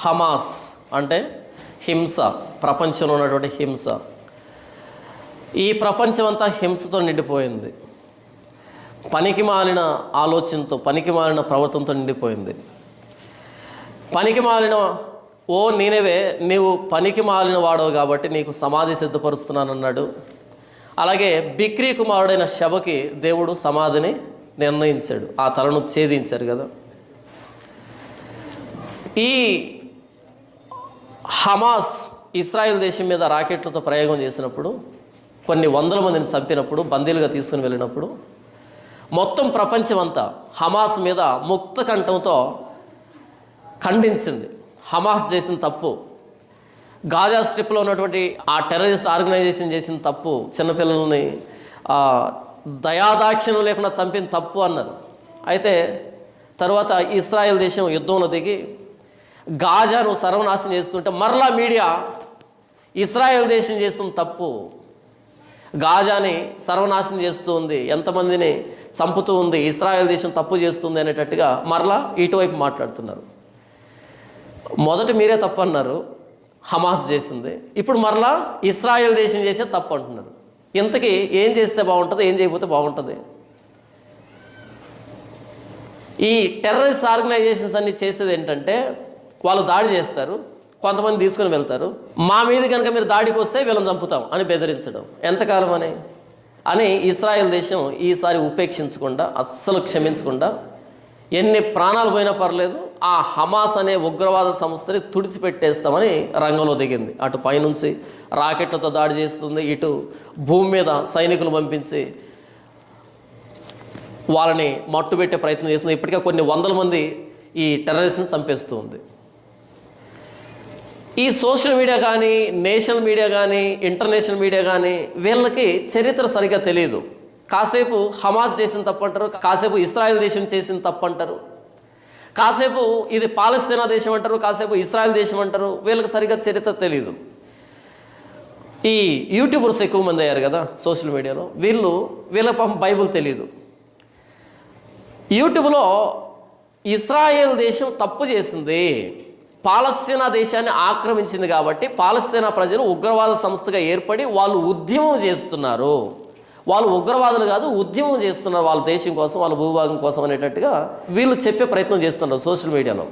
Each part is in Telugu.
హమాస్ అంటే హింస, ప్రపంచంలో ఉన్నటువంటి హింస. ఈ ప్రపంచం అంతా హింసతో నిండిపోయింది. పనికి మాలిన ఆలోచనతో, పనికి మాలిన ప్రవర్తనతో నిండిపోయింది. పనికి మాలిన ఓ నీనెవే, నీవు పనికి మాలిన వాడవు కాబట్టి నీకు సమాధి సిద్ధపరుస్తున్నానన్నాడు. అలాగే బిక్రీ కుమారుడైన శబకి దేవుడు సమాధిని నిర్ణయించాడు, ఆ తలను ఛేదించారు కదా. ఈ హమాస్ ఇస్రాయేల్ దేశం మీద రాకెట్లతో ప్రయోగం చేసినప్పుడు, కొన్ని వందల మందిని చంపినప్పుడు, బందీలుగా తీసుకుని వెళ్ళినప్పుడు మొత్తం ప్రపంచం అంతా హమాస్ మీద ముక్త కంఠంతో ఖండించింది. హమాస్ చేసిన తప్పు, గాజా స్ట్రిప్లో ఉన్నటువంటి ఆ టెర్రరిస్ట్ ఆర్గనైజేషన్ చేసిన తప్పు, చిన్నపిల్లల్ని దయాదాక్షిణ్యం లేకుండా చంపిన తప్పు అన్నారు. అయితే తర్వాత ఇస్రాయేల్ దేశం యుద్ధంలో దిగి గాజాను సర్వనాశనం చేస్తుంటే మరలా మీడియా ఇస్రాయేల్ దేశం చేస్తున్న తప్పు, గాజాని సర్వనాశనం చేస్తూ ఉంది, ఎంతమందిని చంపుతూ ఉంది, ఇస్రాయేల్ దేశం తప్పు చేస్తుంది అనేటట్టుగా మరలా ఇటువైపు మాట్లాడుతున్నారు. మొదట మీరే తప్పు అన్నారు, హమాస్ చేసింది. ఇప్పుడు మరలా ఇస్రాయేల్ దేశం చేసే తప్పు అంటున్నారు. ఇంతకీ ఏం చేస్తే బాగుంటుంది, ఏం చేయకపోతే బాగుంటుంది? ఈ టెర్రరిస్ట్ ఆర్గనైజేషన్స్ అన్నీ చేసేది ఏంటంటే, వాళ్ళు దాడి చేస్తారు, కొంతమంది తీసుకుని వెళ్తారు, మా మీద కనుక మీరు దాడికి వస్తే వీళ్ళని చంపుతాం అని బెదిరించడం. ఎంతకాలం అని ఇస్రాయేల్ దేశం ఈసారి ఉపేక్షించకుండా, అస్సలు క్షమించకుండా, ఎన్ని ప్రాణాలు పోయినా పర్లేదు ఆ హమాస్ అనే ఉగ్రవాద సంస్థని తుడిచిపెట్టేస్తామని రంగంలో దిగింది. అటు పైనుంచి రాకెట్లతో దాడి చేస్తుంది, ఇటు భూమి మీద సైనికులు పంపించి వాళ్ళని మట్టుబెట్టే ప్రయత్నం చేస్తుంది. ఇప్పటికే కొన్ని వందల మంది ఈ టెర్రరిస్ట్ని చంపేస్తూ ఉంది. ఈ సోషల్ మీడియా కానీ, నేషనల్ మీడియా కానీ, ఇంటర్నేషనల్ మీడియా కానీ వీళ్ళకి చరిత్ర సరిగ్గా తెలియదు. కాసేపు హమాస్ చేసిన తప్పు అంటారు, కాసేపు ఇస్రాయేల్ దేశం చేసిన తప్పు అంటారు, కాసేపు ఇది పాలస్తీనా దేశం అంటారు, కాసేపు ఇస్రాయేల్ దేశం అంటారు. వీళ్ళకి సరిగ్గా చరిత్ర తెలియదు. ఈ యూట్యూబర్స్ ఎక్కువ మంది అయ్యారు కదా సోషల్ మీడియాలో, వీళ్ళ పాపం బైబుల్ తెలియదు. యూట్యూబ్లో ఇస్రాయేల్ దేశం తప్పు చేసింది, పాలస్తీనా దేశాన్ని ఆక్రమించింది కాబట్టి పాలస్తీనా ప్రజలు ఉగ్రవాద సంస్థగా ఏర్పడి వాళ్ళు ఉద్యమం చేస్తున్నారు, వాళ్ళు ఉగ్రవాదులు కాదు ఉద్యమం చేస్తున్నారు వాళ్ళ దేశం కోసం, వాళ్ళ భూభాగం కోసం అనేటట్టుగా వీళ్ళు చెప్పే ప్రయత్నం చేస్తున్నారు సోషల్ మీడియాలో.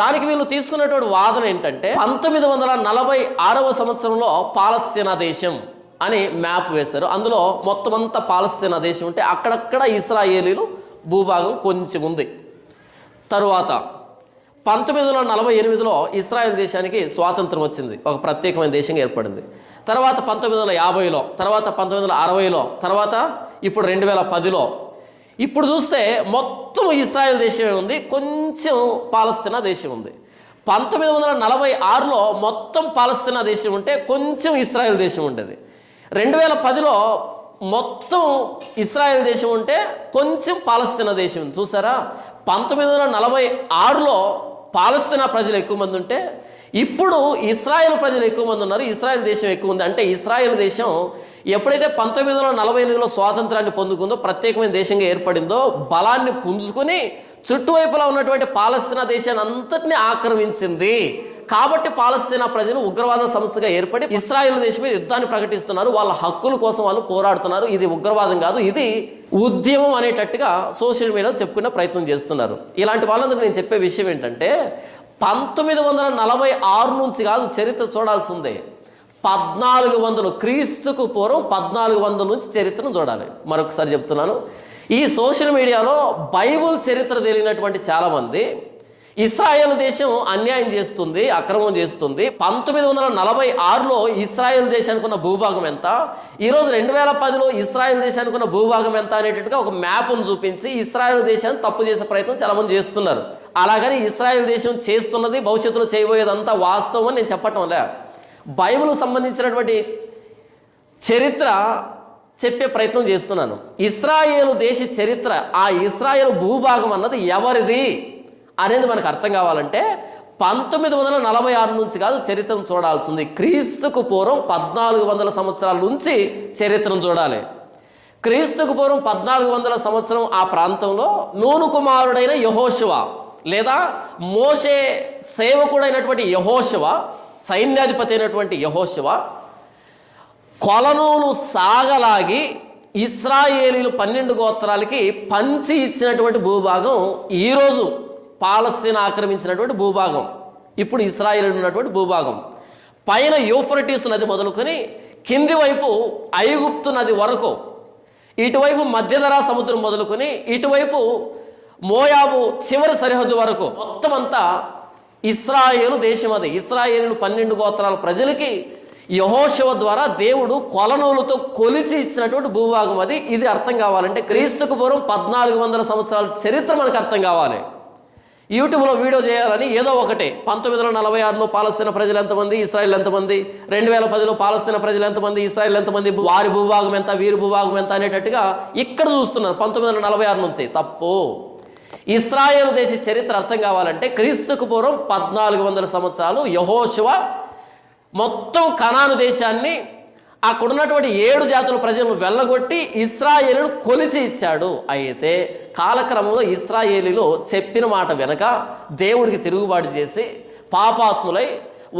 దానికి వీళ్ళు తీసుకున్నటువంటి వాదన ఏంటంటే, 1946 సంవత్సరంలో పాలస్తీనా దేశం అని మ్యాప్ వేశారు. అందులో మొత్తం అంతా పాలస్తీనా దేశం ఉంటే అక్కడక్కడ ఇస్రాయేలీలు భూభాగం కొంచెం ఉంది. తరువాత 1948లో ఇస్రాయేల్ దేశానికి స్వాతంత్రం వచ్చింది, ఒక ప్రత్యేకమైన దేశంగా ఏర్పడింది. తర్వాత 1950లో, తర్వాత 1960లో, తర్వాత ఇప్పుడు 2010లో. ఇప్పుడు చూస్తే మొత్తం ఇస్రాయేల్ దేశమే ఉంది, కొంచెం పాలస్తీనా దేశం ఉంది. 1946లో మొత్తం పాలస్తీనా దేశం ఉంటే కొంచెం ఇస్రాయేల్ దేశం ఉండేది. 2010లో మొత్తం ఇస్రాయేల్ దేశం ఉంటే కొంచెం పాలస్తీనా దేశం ఉంది. చూసారా, 1946లో పాలస్తీనా ప్రజలు ఎక్కువ మంది ఉంటే ఇప్పుడు ఇస్రాయేల్ ప్రజలు ఎక్కువ మంది ఉన్నారు, ఇస్రాయేల్ దేశం ఎక్కువ ఉంది. అంటే ఇస్రాయేల్ దేశం ఎప్పుడైతే 1948లో స్వాతంత్రాన్ని పొందుకుందో, ప్రత్యేకమైన దేశంగా ఏర్పడిందో, బలాన్ని పుంజుకొని చుట్టువైపులా ఉన్నటువంటి పాలస్తీనా దేశాన్ని అంతటినీ ఆక్రమించింది. కాబట్టి పాలస్తీనా ప్రజలు ఉగ్రవాద సంస్థగా ఏర్పడి ఇస్రాయేల్ దేశం మీద యుద్ధాన్ని ప్రకటిస్తున్నారు, వాళ్ళ హక్కుల కోసం వాళ్ళు పోరాడుతున్నారు. ఇది ఉగ్రవాదం కాదు, ఇది ఉద్యమం అనేటట్టుగా సోషల్ మీడియాలో చెప్పుకునే ప్రయత్నం చేస్తున్నారు. ఇలాంటి వాళ్ళందరూ నేను చెప్పే విషయం ఏంటంటే, 1946 నుంచి కాదు చరిత్ర చూడాల్సి ఉంది, 1400 క్రీస్తుకు పూర్వం 1400 నుంచి చరిత్రను చూడాలి. మరొకసారి చెప్తున్నాను, ఈ సోషల్ మీడియాలో బైబుల్ చరిత్ర తెలియనటువంటి చాలామంది ఇస్రాయేల్ దేశం అన్యాయం చేస్తుంది, అక్రమం చేస్తుంది, 1946లో ఇస్రాయేల్ దేశానికి ఉన్న భూభాగం ఎంత, ఈరోజు 2010లో ఇస్రాయేల్ దేశానికి ఉన్న భూభాగం ఎంత అనేటట్టుగా ఒక మ్యాప్ను చూపించి ఇస్రాయేల్ దేశాన్ని తప్పు చేసే ప్రయత్నం చాలామంది చేస్తున్నారు. అలాగని ఇస్రాయేల్ దేశం చేస్తున్నది, భవిష్యత్తులో చేయబోయేదంతా వాస్తవం అని నేను చెప్పటం లే, బైబిల్కు సంబంధించినటువంటి చరిత్ర చెప్పే ప్రయత్నం చేస్తున్నాను. ఇస్రాయేలు దేశ చరిత్ర, ఆ ఇస్రాయేల్ భూభాగం అన్నది ఎవరిది అనేది మనకు అర్థం కావాలంటే 1946 నుంచి కాదు చరిత్రను చూడాల్సింది, క్రీస్తుకు పూర్వం 1400 సంవత్సరాల నుంచి చరిత్రను చూడాలి. క్రీస్తుకు పూర్వం 1400 సంవత్సరం ఆ ప్రాంతంలో నూను కుమారుడైన యెహోషువ లేదా మోషే సేవకుడైనటువంటి యెహోషువ, సైన్యాధిపతి అయినటువంటి యెహోషువ కొలనూలు సాగలాగి ఇశ్రాయేలీలు 12 గోత్రాలకి పంచి ఇచ్చినటువంటి భూభాగం ఈరోజు పాలస్తీనా ఆక్రమించినటువంటి భూభాగం, ఇప్పుడు ఇశ్రాయేలు ఉన్నటువంటి భూభాగం. పైన యూఫ్రటీస్ నది మొదలుకొని కింది వైపు ఐగుప్తు నది వరకు, ఇటువైపు మధ్యధరా సముద్రం మొదలుకొని ఇటువైపు మోయాబు చివరి సరిహద్దు వరకు మొత్తం అంతా ఇశ్రాయేలు దేశం. అది ఇశ్రాయేలు 12 గోత్రాల ప్రజలకి యెహోషువ ద్వారా దేవుడు కొలనూలుతో కొలిచి ఇచ్చినటువంటి భూభాగం అది. ఇది అర్థం కావాలంటే క్రీస్తుకు పూర్వం 1400 సంవత్సరాల చరిత్ర మనకు అర్థం కావాలి. యూట్యూబ్లో వీడియో చేయాలని ఏదో ఒకటి 1946లో పాలస్తీనా ప్రజలు ఎంతమంది, ఇశ్రాయేల్ ఎంతమంది, 2010లో పాలస్తీనా ప్రజలు ఎంతమంది, ఇశ్రాయేల్ ఎంతమంది, వారి భూభాగం ఎంత, వీరి భూభాగం ఎంత అనేటట్టుగా ఇక్కడ చూస్తున్నారు 1946 నుంచి. తప్పు. ఇశ్రాయేలు దేశ చరిత్ర అర్థం కావాలంటే క్రీస్తుకు పూర్వం 1400 సంవత్సరాలు యెహోషువ మొత్తం కనాను దేశాన్ని, అక్కడున్నటువంటి 7 జాతుల ప్రజలను వెళ్ళగొట్టి ఇశ్రాయేలును కొలిచి ఇచ్చాడు. అయితే కాలక్రమంలో ఇశ్రాయేలీలు చెప్పిన మాట వెనక దేవుడికి తిరుగుబాటు చేసి పాపాత్ములై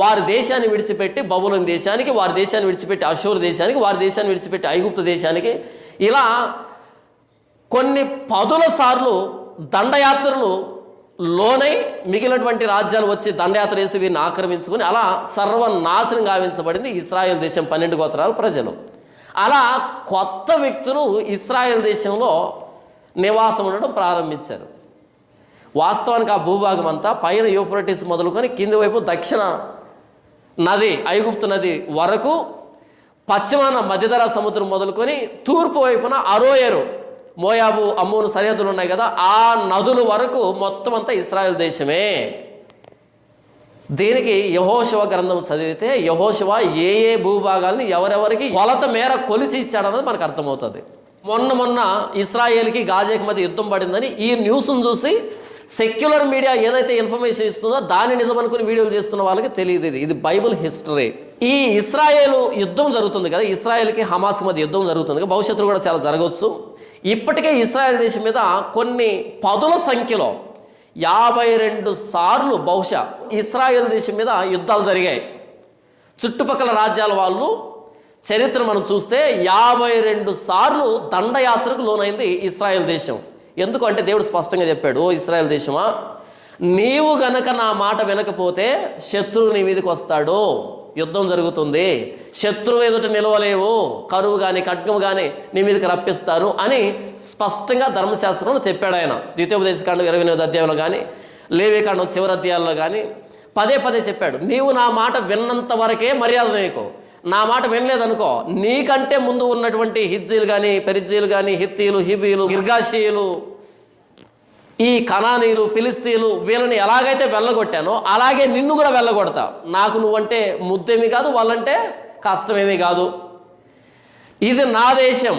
వారి దేశాన్ని విడిచిపెట్టి బబులోను దేశానికి, వారి దేశాన్ని విడిచిపెట్టి అషూరు దేశానికి, వారి దేశాన్ని విడిచిపెట్టి ఐగుప్తు దేశానికి, ఇలా కొన్ని 10ల సార్లు దండయాత్రలు లోనై మిగిలినటువంటి రాజ్యాలు వచ్చి దండయాత్ర వేసి వీరిని ఆక్రమించుకొని అలా సర్వనాశనం గావించబడింది ఇశ్రాయేల్ దేశం 12 గోత్రాల ప్రజలు. అలా కొత్త వ్యక్తులు ఇశ్రాయేల్ దేశంలో నివాసం ఉండడం ప్రారంభించారు. వాస్తవానికి ఆ భూభాగం అంతా పైన యూఫ్రటీస్ మొదలుకొని కింది వైపు దక్షిణ నది ఐగుప్తు నది వరకు, పశ్చిమాన మధ్యధరా సముద్రం మొదలుకొని తూర్పు వైపున అరోయేరు, మోయాబు, అమ్మోను సరిహద్దులు ఉన్నాయి కదా, ఆ నదుల వరకు మొత్తం అంతా ఇశ్రాయేల్ దేశమే. దీనికి యెహోషువ గ్రంథం చదివితే యెహోషువ ఏ ఏ భూభాగాల్ని ఎవరెవరికి కొలత మేర కొలిచి ఇచ్చాడన్నది మనకు అర్థమవుతుంది. మొన్న ఇశ్రాయేల్కి గాజాకి మధ్య యుద్ధం పడిందని ఈ న్యూస్ను చూసి సెక్యులర్ మీడియా ఏదైతే ఇన్ఫర్మేషన్ ఇస్తుందో దాన్ని నిజమనుకుని వీడియోలు చేస్తున్న వాళ్ళకి తెలియదు. ఇది బైబిల్ హిస్టరీ. ఈ ఇశ్రాయేలు యుద్ధం జరుగుతుంది కదా, ఇశ్రాయేల్కి హమాస్ మధ్య యుద్ధం జరుగుతుంది కదా, భవిష్యత్తులో కూడా చాలా జరగవచ్చు. ఇప్పటికే ఇశ్రాయేల్ దేశం మీద కొన్ని 10ల సంఖ్యలో 52 సార్లు బహుశా ఇశ్రాయేల్ దేశం మీద యుద్ధాలు జరిగాయి. చుట్టుపక్కల రాజ్యాల వాళ్ళు చరిత్ర మనం చూస్తే 52 సార్లు దండయాత్రకు లోనైంది ఇశ్రాయేల్ దేశం. ఎందుకంటే దేవుడు స్పష్టంగా చెప్పాడు, ఓ ఇశ్రాయేల్ దేశమా, నీవు గనక నా మాట వినకపోతే శత్రువు నీ మీదకి వస్తాడు, యుద్ధం జరుగుతుంది, శత్రువు ఎదుట నిలవలేవు, కరువు కానీ ఖడ్గము కానీ నీ మీదకి రప్పిస్తాను అని స్పష్టంగా ధర్మశాస్త్రంలో చెప్పాడు ఆయన. ద్వితీయోపదేశకాండం 28వ అధ్యాయంలో కానీ, లేవికాండం చివరి అధ్యాయాల్లో కానీ పదే చెప్పాడు, నీవు నా మాట విన్నంత వరకే మర్యాద నీకు, నా మాట వినలేదనుకో నీకంటే ముందు ఉన్నటువంటి హిజ్జీలు కానీ, పెరిజ్జీలు కానీ, హిత్తీలు, హిబీలు, గిర్గాషీయులు, ఈ కనానీలు, ఫిలిస్తీన్లు వీళ్ళని ఎలాగైతే వెళ్ళగొట్టానో అలాగే నిన్ను కూడా వెళ్ళగొడతా. నాకు నువ్వంటే ముద్దేమీ కాదు, వాళ్ళంటే కష్టమేమీ కాదు. ఇది నా దేశం,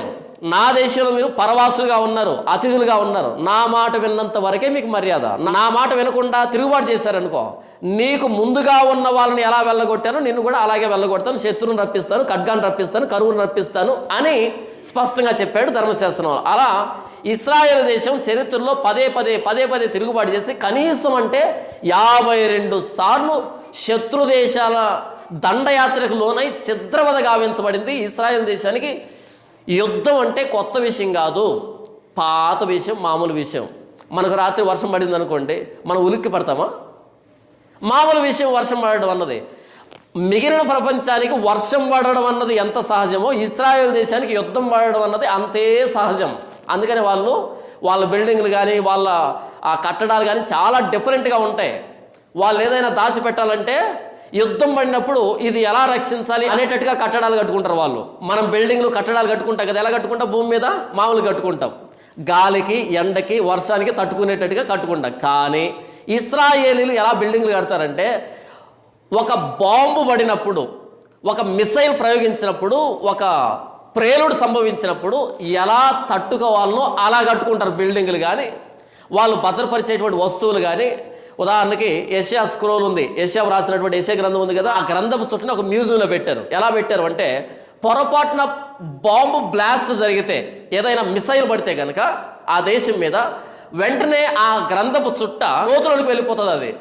నా దేశంలో మీరు పరవాసులుగా ఉన్నారు, అతిథులుగా ఉన్నారు, నా మాట విన్నంత వరకే మీకు మర్యాద. నా మాట వినకుండా తిరుగుబాటు చేశారనుకో నీకు ముందుగా ఉన్న వాళ్ళని ఎలా వెళ్ళగొట్టానో నిన్ను కూడా అలాగే వెళ్ళగొడతాను, శత్రువుని రప్పిస్తాను, ఖడ్గాన్ని రప్పిస్తాను, కరువును రప్పిస్తాను అని స్పష్టంగా చెప్పాడు ధర్మశాస్త్రం. అలా ఇశ్రాయేల్ దేశం చరిత్రలో పదే తిరుగుబాటు చేసి కనీసం అంటే 52 సార్లు శత్రు దేశాల దండయాత్రకు లోనై చిద్రవద గావించబడింది ఇశ్రాయేల్ దేశానికి. యుద్ధం అంటే కొత్త విషయం కాదు, పాత విషయం, మామూలు విషయం. మనకు రాత్రి వర్షం పడింది అనుకోండి, మనం ఉలిక్కి పడతామా? మామూలు విషయం వర్షం పడడం అన్నది. మిగిలిన ప్రపంచానికి వర్షం పడడం అన్నది ఎంత సహజమో ఇశ్రాయేల్ దేశానికి యుద్ధం పడడం అన్నది అంతే సహజం. అందుకని వాళ్ళ బిల్డింగ్లు కానీ వాళ్ళ ఆ కట్టడాలు కానీ చాలా డిఫరెంట్గా ఉంటాయి. వాళ్ళు ఏదైనా దాచిపెట్టాలంటే యుద్ధం పడినప్పుడు ఇది ఎలా రక్షించాలి అనేటట్టుగా కట్టడాలు కట్టుకుంటారు వాళ్ళు. మనం బిల్డింగ్లు కట్టడాలు కట్టుకుంటాం కదా, ఎలా కట్టుకుంటాం? భూమి మీద మామూలు కట్టుకుంటాం, గాలికి ఎండకి వర్షానికి తట్టుకునేటట్టుగా కట్టుకుంటాం. కానీ ఇశ్రాయేలీలు ఎలా బిల్డింగ్లు కడతారంటే ఒక బాంబు పడినప్పుడు, ఒక మిసైల్ ప్రయోగించినప్పుడు, ఒక ప్రేలుడు సంభవించినప్పుడు ఎలా తట్టుకోవాలనో అలా కట్టుకుంటారు బిల్డింగ్లు. కానీ వాళ్ళు భద్రపరిచేటువంటి వస్తువులు కానీ, ఉదాహరణకి యెషయా స్క్రోల్ ఉంది, యెషయా రాసినటువంటి యెషయా గ్రంథం ఉంది కదా, ఆ గ్రంథపు చుట్టూ ఒక మ్యూజియంలో పెట్టారు. ఎలా పెట్టారు అంటే పొరపాటున బాంబు బ్లాస్ట్ జరిగితే, ఏదైనా మిసైల్ పడితే కనుక ఆ దేశం మీద వెంటనే ఆ గ్రంథపు చుట్ట కోతులకు వెళ్ళిపోతుంది. అది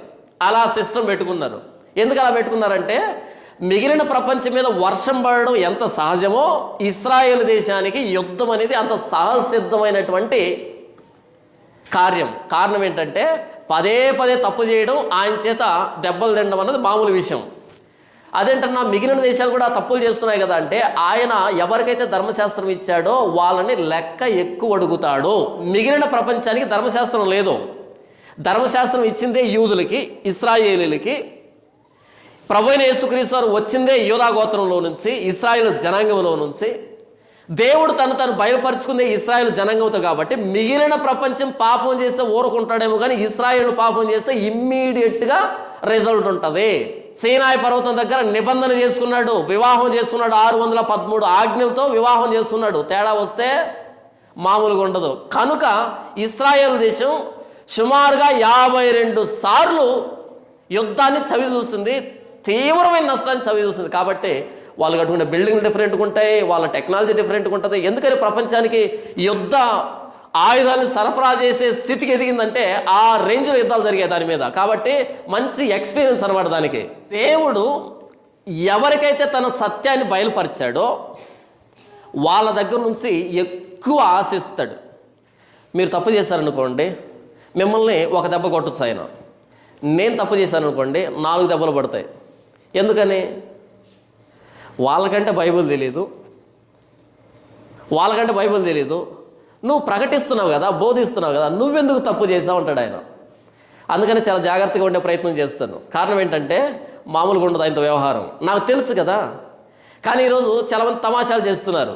అలా సిస్టమ్ పెట్టుకున్నారు. ఎందుకు అలా పెట్టుకున్నారంటే మిగిలిన ప్రపంచం మీద వర్షం పడడం ఎంత సహజమో ఇశ్రాయేలు దేశానికి యుద్ధం అనేది అంత సహసిద్ధమైనటువంటి కారణం ఏంటంటే పదే పదే తప్పు చేయడం, ఆయన చేత దెబ్బలు తినడం అన్నది మామూలు విషయం. అదేంటన్నా మిగిలిన దేశాలు కూడా తప్పులు చేస్తున్నాయి కదా అంటే, ఆయన ఎవరికైతే ధర్మశాస్త్రం ఇచ్చాడో వాళ్ళని లెక్క ఎక్కువ అడుగుతాడు. మిగిలిన ప్రపంచానికి ధర్మశాస్త్రం లేదు. ధర్మశాస్త్రం ఇచ్చిందే యూదులకి, ఇశ్రాయేలీలకి. ప్రభువైన యేసుక్రీస్తు వారు వచ్చిందే యూదా గోత్రంలో నుంచి, ఇశ్రాయేలు జనాంగంలో నుంచి. దేవుడు తను బయలుపరుచుకుందే ఇశ్రాయేలు జనాంగంతో. కాబట్టి మిగిలిన ప్రపంచం పాపం చేస్తే ఊరుకుంటాడేమో, కానీ ఇశ్రాయేలు పాపం చేస్తే ఇమ్మీడియట్గా రిజల్ట్ ఉంటుంది. సీనాయి పర్వతం దగ్గర నిబంధన చేసుకున్నాడు, వివాహం చేసుకున్నాడు. 613 ఆజ్ఞలతో వివాహం చేసుకున్నాడు. తేడా వస్తే మామూలుగా ఉండదు. కనుక ఇశ్రాయేల్ దేశం సుమారుగా 52 సార్లు యుద్ధాన్ని చవి చూస్తుంది, తీవ్రమైన నష్టాన్ని చవి చూస్తుంది. కాబట్టి వాళ్ళు కట్టుకునే బిల్డింగ్ డిఫరెంట్గా ఉంటాయి, వాళ్ళ టెక్నాలజీ డిఫరెంట్గా ఉంటుంది. ఎందుకని ప్రపంచానికి యుద్ధ ఆయుధాలను సరఫరా చేసే స్థితికి ఎదిగిందంటే ఆ రేంజ్లో యుద్ధాలు జరిగాయి దాని మీద. కాబట్టి మంచి ఎక్స్పీరియన్స్ అనమాట దానికి. దేవుడు ఎవరికైతే తన సత్యాన్ని బయలుపరిచాడో వాళ్ళ దగ్గర నుంచి ఎక్కువ ఆశిస్తాడు. మీరు తప్పు చేశారనుకోండి, మిమ్మల్ని ఒక దెబ్బ కొట్టచ్చు ఆయన. నేను తప్పు చేశాను అనుకోండి, 4 దెబ్బలు పడతాయి. ఎందుకని? వాళ్ళకంటే బైబిల్ తెలీదు. నువ్వు ప్రకటిస్తున్నావు కదా, బోధిస్తున్నావు కదా, నువ్వెందుకు తప్పు చేసావు అంటాడు ఆయన. అందుకని చాలా జాగ్రత్తగా ఉండే ప్రయత్నం చేస్తాను. కారణం ఏంటంటే మామూలుగా ఉండదు ఆయనతో వ్యవహారం, నాకు తెలుసు కదా. కానీ ఈరోజు చాలామంది తమాషాలు చేస్తున్నారు,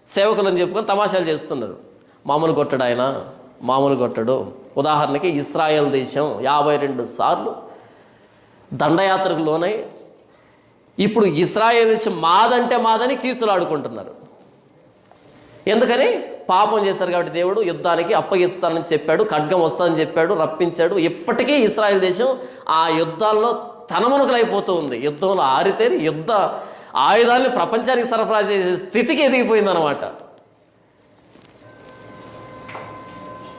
సేవకులు అని చెప్పుకొని తమాషాలు చేస్తున్నారు. మామూలు కొట్టడు ఆయన, మామూలు కొట్టడు. ఉదాహరణకి ఇశ్రాయేల్ దేశం 52 సార్లు దండయాత్రకు లోనై ఇప్పుడు ఇశ్రాయేల్ దేశం మాదని కీచులాడుకుంటున్నారు. ఎందుకని? పాపం చేశారు కాబట్టి దేవుడు యుద్ధానికి అప్పగిస్తానని చెప్పాడు, ఖడ్గం వస్తుందని చెప్పాడు, రప్పించాడు. ఇప్పటికీ ఇశ్రాయేల్ దేశం ఆ యుద్ధాల్లో తనమునుకలైపోతూ ఉంది. యుద్ధంలో ఆరితేరి యుద్ధ ఆయుధాన్ని ప్రపంచానికి సరఫరా చేసే స్థితికి ఎదిగిపోయిందన్నమాట.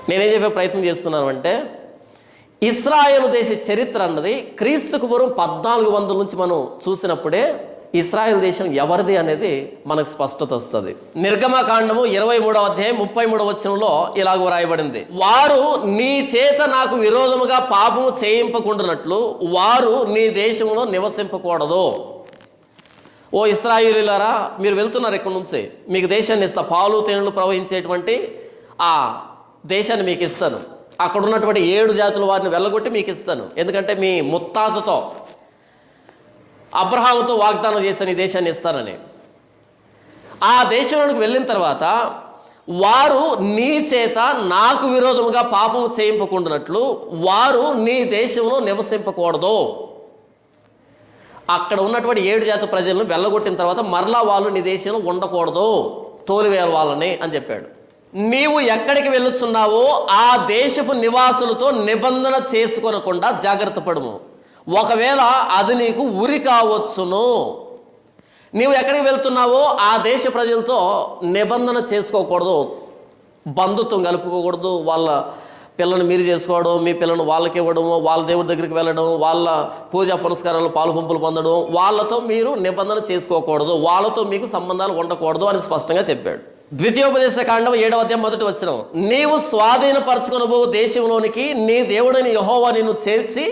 నేనేం చెప్పే ప్రయత్నం చేస్తున్నాను అంటే, ఇశ్రాయేలు దేశ చరిత్ర అన్నది క్రీస్తుకు పూర్వం 1400 నుంచి మనం చూసినప్పుడే ఇశ్రాయేల్ దేశం ఎవరిది అనేది మనకు స్పష్టత వస్తుంది. నిర్గమకాండము 23వ అధ్యాయం 33వ వచనంలో ఇలాగ వ్రాయబడింది, వారు నీ చేత నాకు విరోధముగా పాపము చేయింపకుండానట్లు వారు నీ దేశంలో నివసింపకూడదు. ఓ ఇశ్రాయేలీయులారా, మీరు వెళ్తున్నారు ఇక్కడ నుంచి, మీకు దేశాన్ని ఇస్తా, పాలు తేనెలు ప్రవహించేటువంటి ఆ దేశాన్ని మీకు ఇస్తాను. అక్కడ ఉన్నటువంటి 7 జాతుల వారిని వెళ్ళగొట్టి మీకు ఇస్తాను. ఎందుకంటే మీ ముత్తాతతో అబ్రహాముతో వాగ్దానం చేశాను ఈ దేశాన్ని ఇస్తానని. ఆ దేశంలోకి వెళ్ళిన తర్వాత వారు నీ చేత నాకు విరోధముగా పాపము చేయింపకుండానట్లు వారు నీ దేశంలో నివసింపకూడదు. అక్కడ ఉన్నటువంటి 7 జాతి ప్రజలను వెళ్ళగొట్టిన తర్వాత మరలా వాళ్ళు నీ దేశంలో ఉండకూడదు, తోలివేయాలి వాళ్ళని అని చెప్పాడు. నీవు ఎక్కడికి వెళ్ళుచున్నావో ఆ దేశపు నివాసులతో నిబంధన చేసుకొనకుండా జాగ్రత్త పడుము. ఒకవేళ అది నీకు ఉరి కావచ్చును. నీవు ఎక్కడికి వెళ్తున్నావో ఆ దేశ ప్రజలతో నిబంధన చేసుకోకూడదు, బంధుత్వం కలుపుకోకూడదు. వాళ్ళ పిల్లని మీరు చేసుకోవడం, మీ పిల్లను వాళ్ళకి ఇవ్వడం, వాళ్ళ దేవుడి దగ్గరికి వెళ్ళడం, వాళ్ళ పూజా పునస్కారాలు పాలుపంపులు పొందడం, వాళ్ళతో మీరు నిబంధన చేసుకోకూడదు, వాళ్ళతో మీకు సంబంధాలు ఉండకూడదు అని స్పష్టంగా చెప్పాడు. ద్వితీయోపదేశ కాండం 7వ అధ్యాయం 1వ వచనం, నీవు స్వాధీనపరచుకొనబో దేశంలోనికి నీ దేవుడైన యెహోవా నిన్ను చేర్చి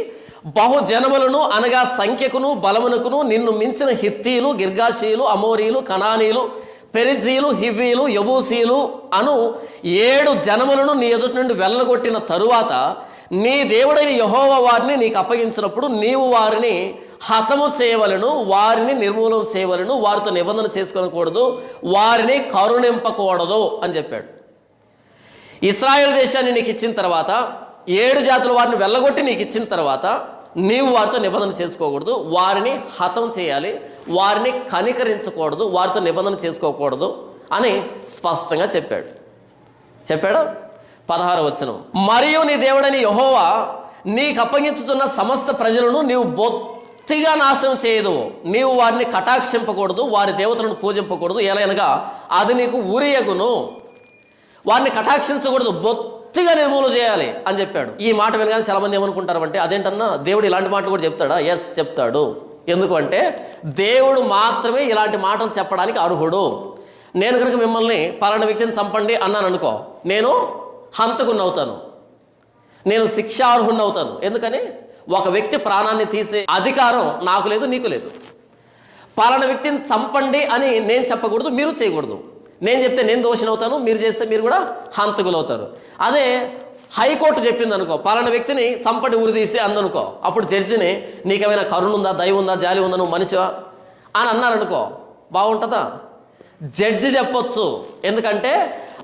బహుజనములను అనగా సంఖ్యకును బలమునకును నిన్ను మించిన హిత్తీలు, గిర్గాషీలు, అమోరీలు, కనానీలు, పెరిజీలు, హివ్వీలు, యబూసీలు అను 7 జనములను నీ ఎదుటి నుండి వెళ్ళగొట్టిన తరువాత నీ దేవుడైన యెహోవా వారిని నీకు అప్పగించినప్పుడు నీవు వారిని హతము చేయవలను, వారిని నిర్మూలన చేయవలను, వారితో నిబంధన చేసుకోకూడదు, వారిని కరుణింపకూడదు అని చెప్పాడు. ఇశ్రాయేల్ దేశాన్ని నీకు ఇచ్చిన తర్వాత 7 జాతుల వారిని వెళ్ళగొట్టి నీకు ఇచ్చిన తర్వాత నీవు వారితో నిబంధన చేసుకోకూడదు, వారిని హతం చేయాలి, వారిని కనికరించకూడదు, వారితో నిబంధన చేసుకోకూడదు అని స్పష్టంగా చెప్పాడు. 16వ వచనం, మరియు నీ దేవుడని యెహోవా నీకు అప్పగించుతున్న సమస్త ప్రజలను నీవు బొత్తిగా నాశనం చేయదు, నీవు వారిని కటాక్షింపకూడదు, వారి దేవతలను పూజింపకూడదు, ఎలాగనగా అది నీకు ఉరియగును. వారిని కటాక్షించకూడదు, బొత్తిగా పూర్తిగా నిర్మూలన చేయాలి అని చెప్పాడు. ఈ మాట వినగానే చాలామంది ఏమనుకుంటారంటే, అదేంటన్నా దేవుడు ఇలాంటి మాటలు కూడా చెప్తాడా? ఎస్, చెప్తాడు. ఎందుకు అంటే దేవుడు మాత్రమే ఇలాంటి మాటలు చెప్పడానికి అర్హుడు. నేను కనుక మిమ్మల్ని పలానా వ్యక్తిని చంపండి అన్నాను అనుకో, నేను హంతకుని అవుతాను, నేను శిక్షార్హుని అవుతాను. ఎందుకని? ఒక వ్యక్తి ప్రాణాన్ని తీసే అధికారం నాకు లేదు, నీకు లేదు. పలానా వ్యక్తిని చంపండి అని నేను చెప్పకూడదు, మీరు చేయకూడదు. నేను చెప్తే నేను దోషిని అవుతాను, మీరు చేస్తే మీరు కూడా హంతకులు అవుతారు. అదే హైకోర్టు చెప్పింది అనుకో, పలానా వ్యక్తిని చంపటి ఉరిదీసి అందనుకో, అప్పుడు జడ్జిని నీకేమైనా కరుణ ఉందా, దయ ఉందా, జాలి ఉందా, నువ్వు మనిషివా అని అన్నారనుకో, బాగుంటుందా? జడ్జి చెప్పొచ్చు. ఎందుకంటే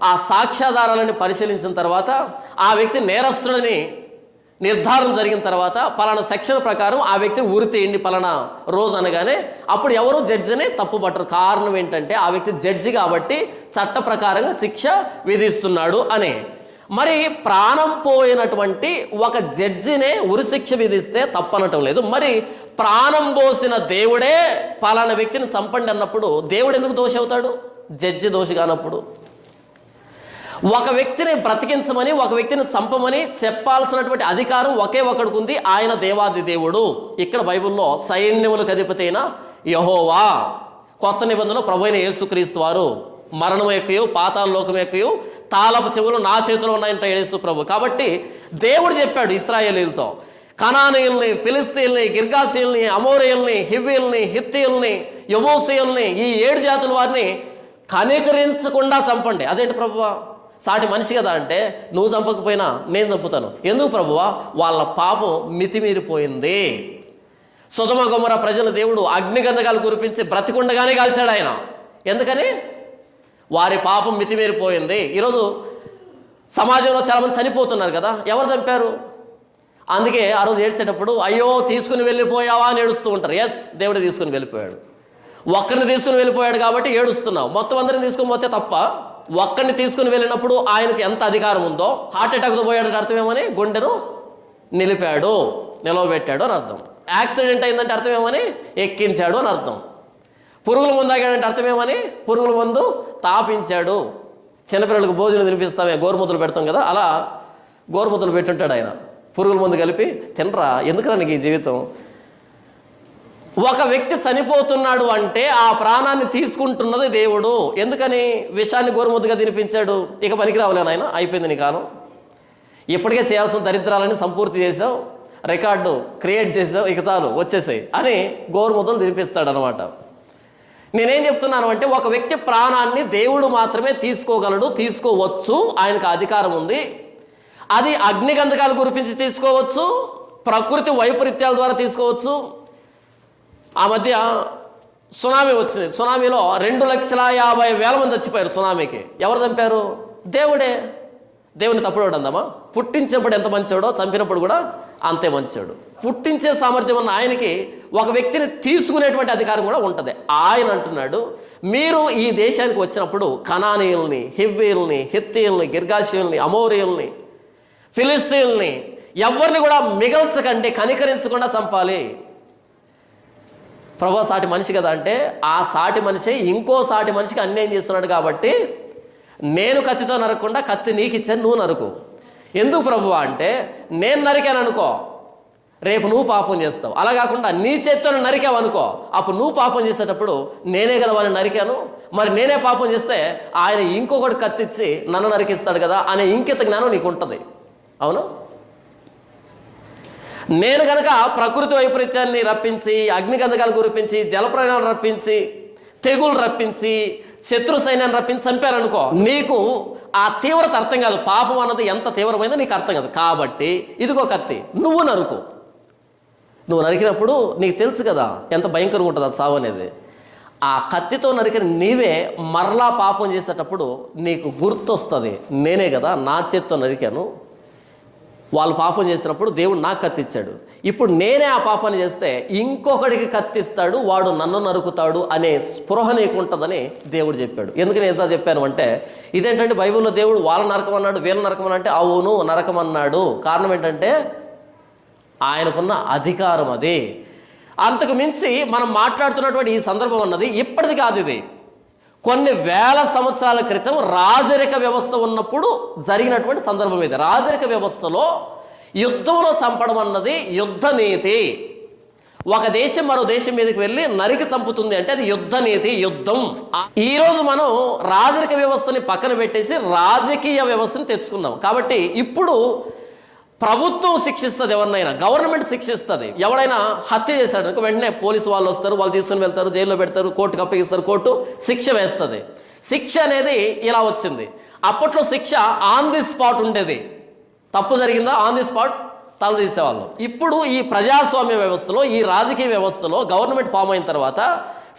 ఆ సాక్ష్యాధారాలని పరిశీలించిన తర్వాత ఆ వ్యక్తి నేరస్తుడని నిర్ధారణ జరిగిన తర్వాత పలానా సెక్షన్ ప్రకారం ఆ వ్యక్తిని ఉరి తీయండి పలానా రోజు అనగానే అప్పుడు ఎవరు జడ్జిని తప్పుపట్టరు. కారణం ఏంటంటే ఆ వ్యక్తి జడ్జి కాబట్టి చట్ట ప్రకారంగా శిక్ష విధిస్తున్నాడు అని. మరి ప్రాణం పోయినటువంటి ఒక జడ్జినే ఉరిశిక్ష విధిస్తే తప్పనటం లేదు. మరి ప్రాణం పోసిన దేవుడే పలానా వ్యక్తిని చంపండి అన్నప్పుడు దేవుడు ఎందుకు దోషి అవుతాడు? జడ్జి దోషి కానప్పుడు. ఒక వ్యక్తిని బ్రతికించమని, ఒక వ్యక్తిని చంపమని చెప్పాల్సినటువంటి అధికారం ఒకే ఒకడికి ఉంది, ఆయన దేవాది దేవుడు. ఇక్కడ బైబిల్లో సైన్యములకు అధిపతి అయిన యెహోవా, కొత్త నిబంధనలో ప్రభువైన యేసుక్రీస్తు వారు, మరణం ఎక్కయో పాతాళ లోకం ఎక్కయో తాళపు చెవులు నా చేతిలో ఉన్నాయంట యేసు ప్రభు. కాబట్టి దేవుడు చెప్పాడు ఇశ్రాయేలీలతో, కనానీయుల్ని, ఫిలిస్తీన్లని, గిర్గాసీయుల్ని, అమోరియల్ని, హివ్వీల్ని, హిత్తీయుల్ని, యెబూసీయుల్ని, ఈ 7 జాతుల వారిని కనికరించకుండా చంపండి. అదేంటి ప్రభువా? సాటి మనిషి కదా అంటే, నువ్వు చంపకపోయినా నేను చంపుతాను. ఎందుకు ప్రభువా? వాళ్ళ పాపం మితిమీరిపోయింది. సొదొమ గొమొర్రా ప్రజల దేవుడు అగ్నిగంధకాలు కురిపించి బ్రతికుండగానే కాల్చాడు ఆయన. ఎందుకని? వారి పాపం మితిమీరిపోయింది. ఈరోజు సమాజంలో చాలామంది చనిపోతున్నారు కదా, ఎవరు చంపారు? అందుకే ఆ రోజు ఏడ్చేటప్పుడు అయ్యో తీసుకుని వెళ్ళిపోయావా అని ఏడుస్తూ ఉంటారు. ఎస్, దేవుడు తీసుకుని వెళ్ళిపోయాడు. ఒక్కరిని తీసుకుని వెళ్ళిపోయాడు కాబట్టి ఏడుస్తున్నావు. మొత్తం అందరిని తీసుకుని పోతే తప్ప, ఒక్కరిని తీసుకుని వెళ్ళినప్పుడు ఆయనకు ఎంత అధికారం ఉందో, హార్ట్ అటాక్తో పోయాడంటే అర్థం ఏమని? గుండెను నిలవబెట్టాడు అని అర్థం. యాక్సిడెంట్ అయిందంటే అర్థం ఏమని? ఎక్కించాడు అని అర్థం. పురుగుల మందు తాగాడంటే అర్థం ఏమని? పురుగుల మందు తాపించాడు. చిన్నపిల్లలకు భోజనం తినిపిస్తామే, గోరుముద్దలు పెడతాం కదా, అలా గోరుముద్దలు పెట్టుంటాడు ఆయన. పురుగుల మందు కలిపి తినరా, ఎందుకురా నీకు ఈ జీవితం? ఒక వ్యక్తి చనిపోతున్నాడు అంటే ఆ ప్రాణాన్ని తీసుకుంటున్నది దేవుడు. ఎందుకని? విషాన్ని గోరుముద్దగా తినిపించాడు. ఇక పనికి రావలేను ఆయన, అయిపోయింది నీ కాలం, ఇప్పటికే చేయాల్సిన దరిద్రాలని సంపూర్తి చేసావు, రికార్డు క్రియేట్ చేసావు, ఇక చాలు వచ్చేసాయి అని గోరుముద్దలు తినిపిస్తాడు అనమాట. నేనేం చెప్తున్నాను అంటే, ఒక వ్యక్తి ప్రాణాన్ని దేవుడు మాత్రమే తీసుకోగలడు, తీసుకోవచ్చు, ఆయనకు అధికారం ఉంది. అది అగ్నిగంధకాలు కురిపించి తీసుకోవచ్చు, ప్రకృతి వైపరీత్యాల ద్వారా తీసుకోవచ్చు. ఆ మధ్య సునామీ వచ్చింది. సునామీలో 2,50,000 మంది చచ్చిపోయారు సునామీకి. ఎవరు చంపారు? దేవుడే. దేవుని తప్పుడు అందామా? పుట్టించినప్పుడు ఎంత మంచివాడో చంపినప్పుడు కూడా అంతే మంచివాడు. పుట్టించే సామర్థ్యం ఉన్న ఆయనకి ఒక వ్యక్తిని తీసుకునేటువంటి అధికారం కూడా ఉంటుంది. ఆయన అంటున్నాడు, మీరు ఈ దేశానికి వచ్చినప్పుడు కనానీయుల్ని, హివ్వీల్ని, హిత్తీయుల్ని, గిర్గాషీయుల్ని, అమోరియల్ని, ఫిలిస్తీన్లని ఎవరిని కూడా మిగల్చకండి, కనికరించకుండా చంపాలి. ప్రభు సాటి మనిషి కదా అంటే, ఆ సాటి మనిషి ఇంకో సాటి మనిషికి అన్యాయం చేస్తున్నాడు కాబట్టి నేను కత్తితో నరకకుండా కత్తి నీకు ఇచ్చాను, నువ్వు నరుకు. ఎందుకు ప్రభు అంటే, నేను నరికాను అనుకో, రేపు నువ్వు పాపం చేస్తావు. అలా కాకుండా నీ చేత్తో నరికావు అనుకో, అప్పుడు నువ్వు పాపం చేసేటప్పుడు నేనే కదా వాడిని నరికాను, మరి నేనే పాపం చేస్తే ఆయన ఇంకొకటి కత్తిచ్చి నన్ను నరికిస్తాడు కదా అనే ఇంకిత జ్ఞానం నీకు ఉంటుంది. అవును? నేను కనుక ప్రకృతి వైపరీత్యాన్ని రప్పించి, అగ్నిగంధకాలు కురిపించి, జలప్రయాణాలు రప్పించి, తెగులు రప్పించి, శత్రు సైన్యాన్ని రప్పించి చంపారనుకో, నీకు ఆ తీవ్రత అర్థం కాదు. పాపం అన్నది ఎంత తీవ్రమైందో నీకు అర్థం కాదు. కాబట్టి ఇదిగో కత్తి, నువ్వు నరుకు. నువ్వు నరికినప్పుడు నీకు తెలుసు కదా ఎంత భయంకరంగా ఉంటుంది ఆ చావు అనేది. ఆ కత్తితో నరికిన నీవే మరలా పాపం చేసేటప్పుడు నీకు గుర్తొస్తుంది, నేనే కదా నా చేత్తో నరికాను, వాళ్ళు పాపం చేసినప్పుడు దేవుడు నాకు కత్తిచ్చాడు, ఇప్పుడు నేనే ఆ పాపాన్ని చేస్తే ఇంకొకడికి కత్తిస్తాడు, వాడు నన్ను నరుకుతాడు అనే స్పృహ నీకు ఉంటుందని దేవుడు చెప్పాడు. ఎందుకని ఎంత చెప్పాను అంటే, ఇదేంటంటే బైబిల్లో దేవుడు వాళ్ళ నరకమన్నాడు, వీళ్ళ నరకమనంటే అవును నరకమన్నాడు. కారణం ఏంటంటే ఆయనకున్న అధికారం అది. అంతకు మించి మనం మాట్లాడుతున్నటువంటి ఈ సందర్భం అన్నది ఇప్పటిది కాదు, ఇది కొన్ని వేల సంవత్సరాల క్రితం రాజరిక వ్యవస్థ ఉన్నప్పుడు జరిగినటువంటి సందర్భం ఇది. రాజరిక వ్యవస్థలో యుద్ధంలో చంపడం అన్నది యుద్ధ నీతి. ఒక దేశం మరో దేశం మీదకి వెళ్ళి నరికి చంపుతుంది అంటే అది యుద్ధ నీతి, యుద్ధం. ఈరోజు మనం రాజరిక వ్యవస్థని పక్కన పెట్టేసి రాజకీయ వ్యవస్థని తెచ్చుకున్నాం. కాబట్టి ఇప్పుడు ప్రభుత్వం శిక్షిస్తుంది, ఎవరినైనా గవర్నమెంట్ శిక్షిస్తుంది. ఎవడైనా హత్య చేశాడు వెంటనే పోలీసు వాళ్ళు వస్తారు, వాళ్ళు తీసుకుని వెళ్తారు, జైల్లో పెడతారు, కోర్టుకు అప్పగిస్తారు, కోర్టు శిక్ష వేస్తుంది. శిక్ష అనేది ఇలా వచ్చింది. అప్పట్లో శిక్ష ఆన్ ది స్పాట్ ఉండేది. తప్పు జరిగిందా ఆన్ ది స్పాట్ తల తీసేవాళ్ళు. ఇప్పుడు ఈ ప్రజాస్వామ్య వ్యవస్థలో, ఈ రాజకీయ వ్యవస్థలో గవర్నమెంట్ ఫామ్ అయిన తర్వాత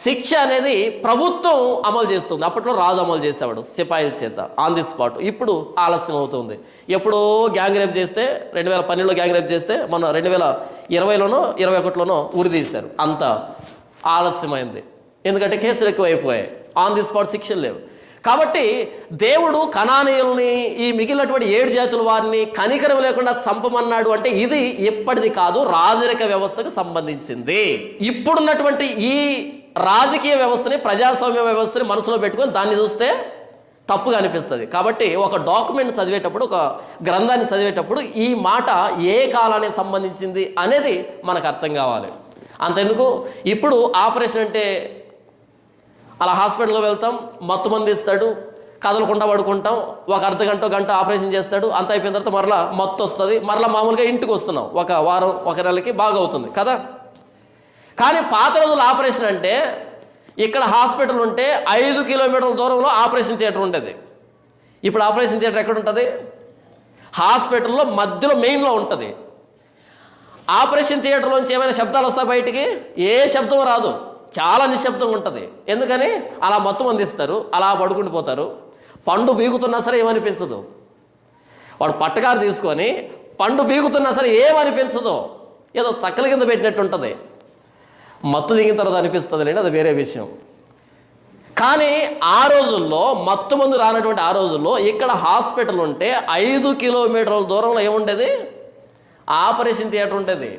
శిక్ష అనేది ప్రభుత్వం అమలు చేస్తుంది. అప్పట్లో రాజు అమలు చేసేవాడు సిపాయిల చేత ఆన్ ది స్పాట్. ఇప్పుడు ఆలస్యం అవుతుంది. ఎప్పుడో గ్యాంగ్ రేప్ చేస్తే 2012లో గ్యాంగ్ రేప్ చేస్తే మన 2020లోనో 2021లోనో ఉరి తీశారు. అంత ఆలస్యమైంది. ఎందుకంటే కేసులు ఎక్కువైపోయాయి, ఆన్ ది స్పాట్ శిక్షలు లేవు. కాబట్టి దేవుడు కనానీయుల్ని, ఈ మిగిలినటువంటి 7 జాతుల వారిని కనికరం లేకుండా చంపమన్నాడు అంటే ఇది ఎప్పటిది కాదు, రాజరిక వ్యవస్థకు సంబంధించింది. ఇప్పుడున్నటువంటి ఈ రాజకీయ వ్యవస్థని, ప్రజాస్వామ్య వ్యవస్థని మనసులో పెట్టుకొని దాన్ని చూస్తే తప్పుగా అనిపిస్తుంది. కాబట్టి ఒక డాక్యుమెంట్ చదివేటప్పుడు, ఒక గ్రంథాన్ని చదివేటప్పుడు ఈ మాట ఏ కాలానికి సంబంధించింది అనేది మనకు అర్థం కావాలి. అంతెందుకు, ఇప్పుడు ఆపరేషన్ అంటే అలా హాస్పిటల్లో వెళ్తాం, మత్తు మంది ఇస్తాడు, కదలకుండా పడుకుంటాం, ఒక అర్ధగంట గంట ఆపరేషన్ చేస్తాడు, అంత అయిపోయిన తర్వాత మరలా మత్తు వస్తుంది, మరలా మామూలుగా ఇంటికి వస్తున్నాం, ఒక వారం ఒక నెలకి బాగా అవుతుంది కదా. కానీ పాత రోజుల ఆపరేషన్ అంటే ఇక్కడ హాస్పిటల్ ఉంటే 5 కిలోమీటర్ల దూరంలో ఆపరేషన్ థియేటర్ ఉండేది. ఇప్పుడు ఆపరేషన్ థియేటర్ ఎక్కడ ఉంటుంది? హాస్పిటల్లో మధ్యలో మెయిన్లో ఉంటుంది. ఆపరేషన్ థియేటర్లోంచి ఏమైనా శబ్దాలు వస్తాయి బయటికి? ఏ శబ్దం రాదు, చాలా నిశ్శబ్దంగా ఉంటుంది. ఎందుకని? అలా మొత్తం అందిస్తారు, అలా పడుకుంటూ పోతారు. పండు బీగుతున్నా సరే ఏమనిపించదు. వాడు పట్టకారు తీసుకొని పండు బీగుతున్నా సరే ఏమనిపించదు, ఏదో చక్కల కింద పెట్టినట్టు ఉంటుంది. మత్తు దిగిన తర్వాత అనిపిస్తుంది లేండి, అది వేరే విషయం. కానీ ఆ రోజుల్లో మత్తు మందు రానటువంటి ఆ రోజుల్లో ఇక్కడ హాస్పిటల్ ఉంటే 5 కిలోమీటర్ల దూరంలో ఏముండేది? ఆపరేషన్ థియేటర్ ఉండేది.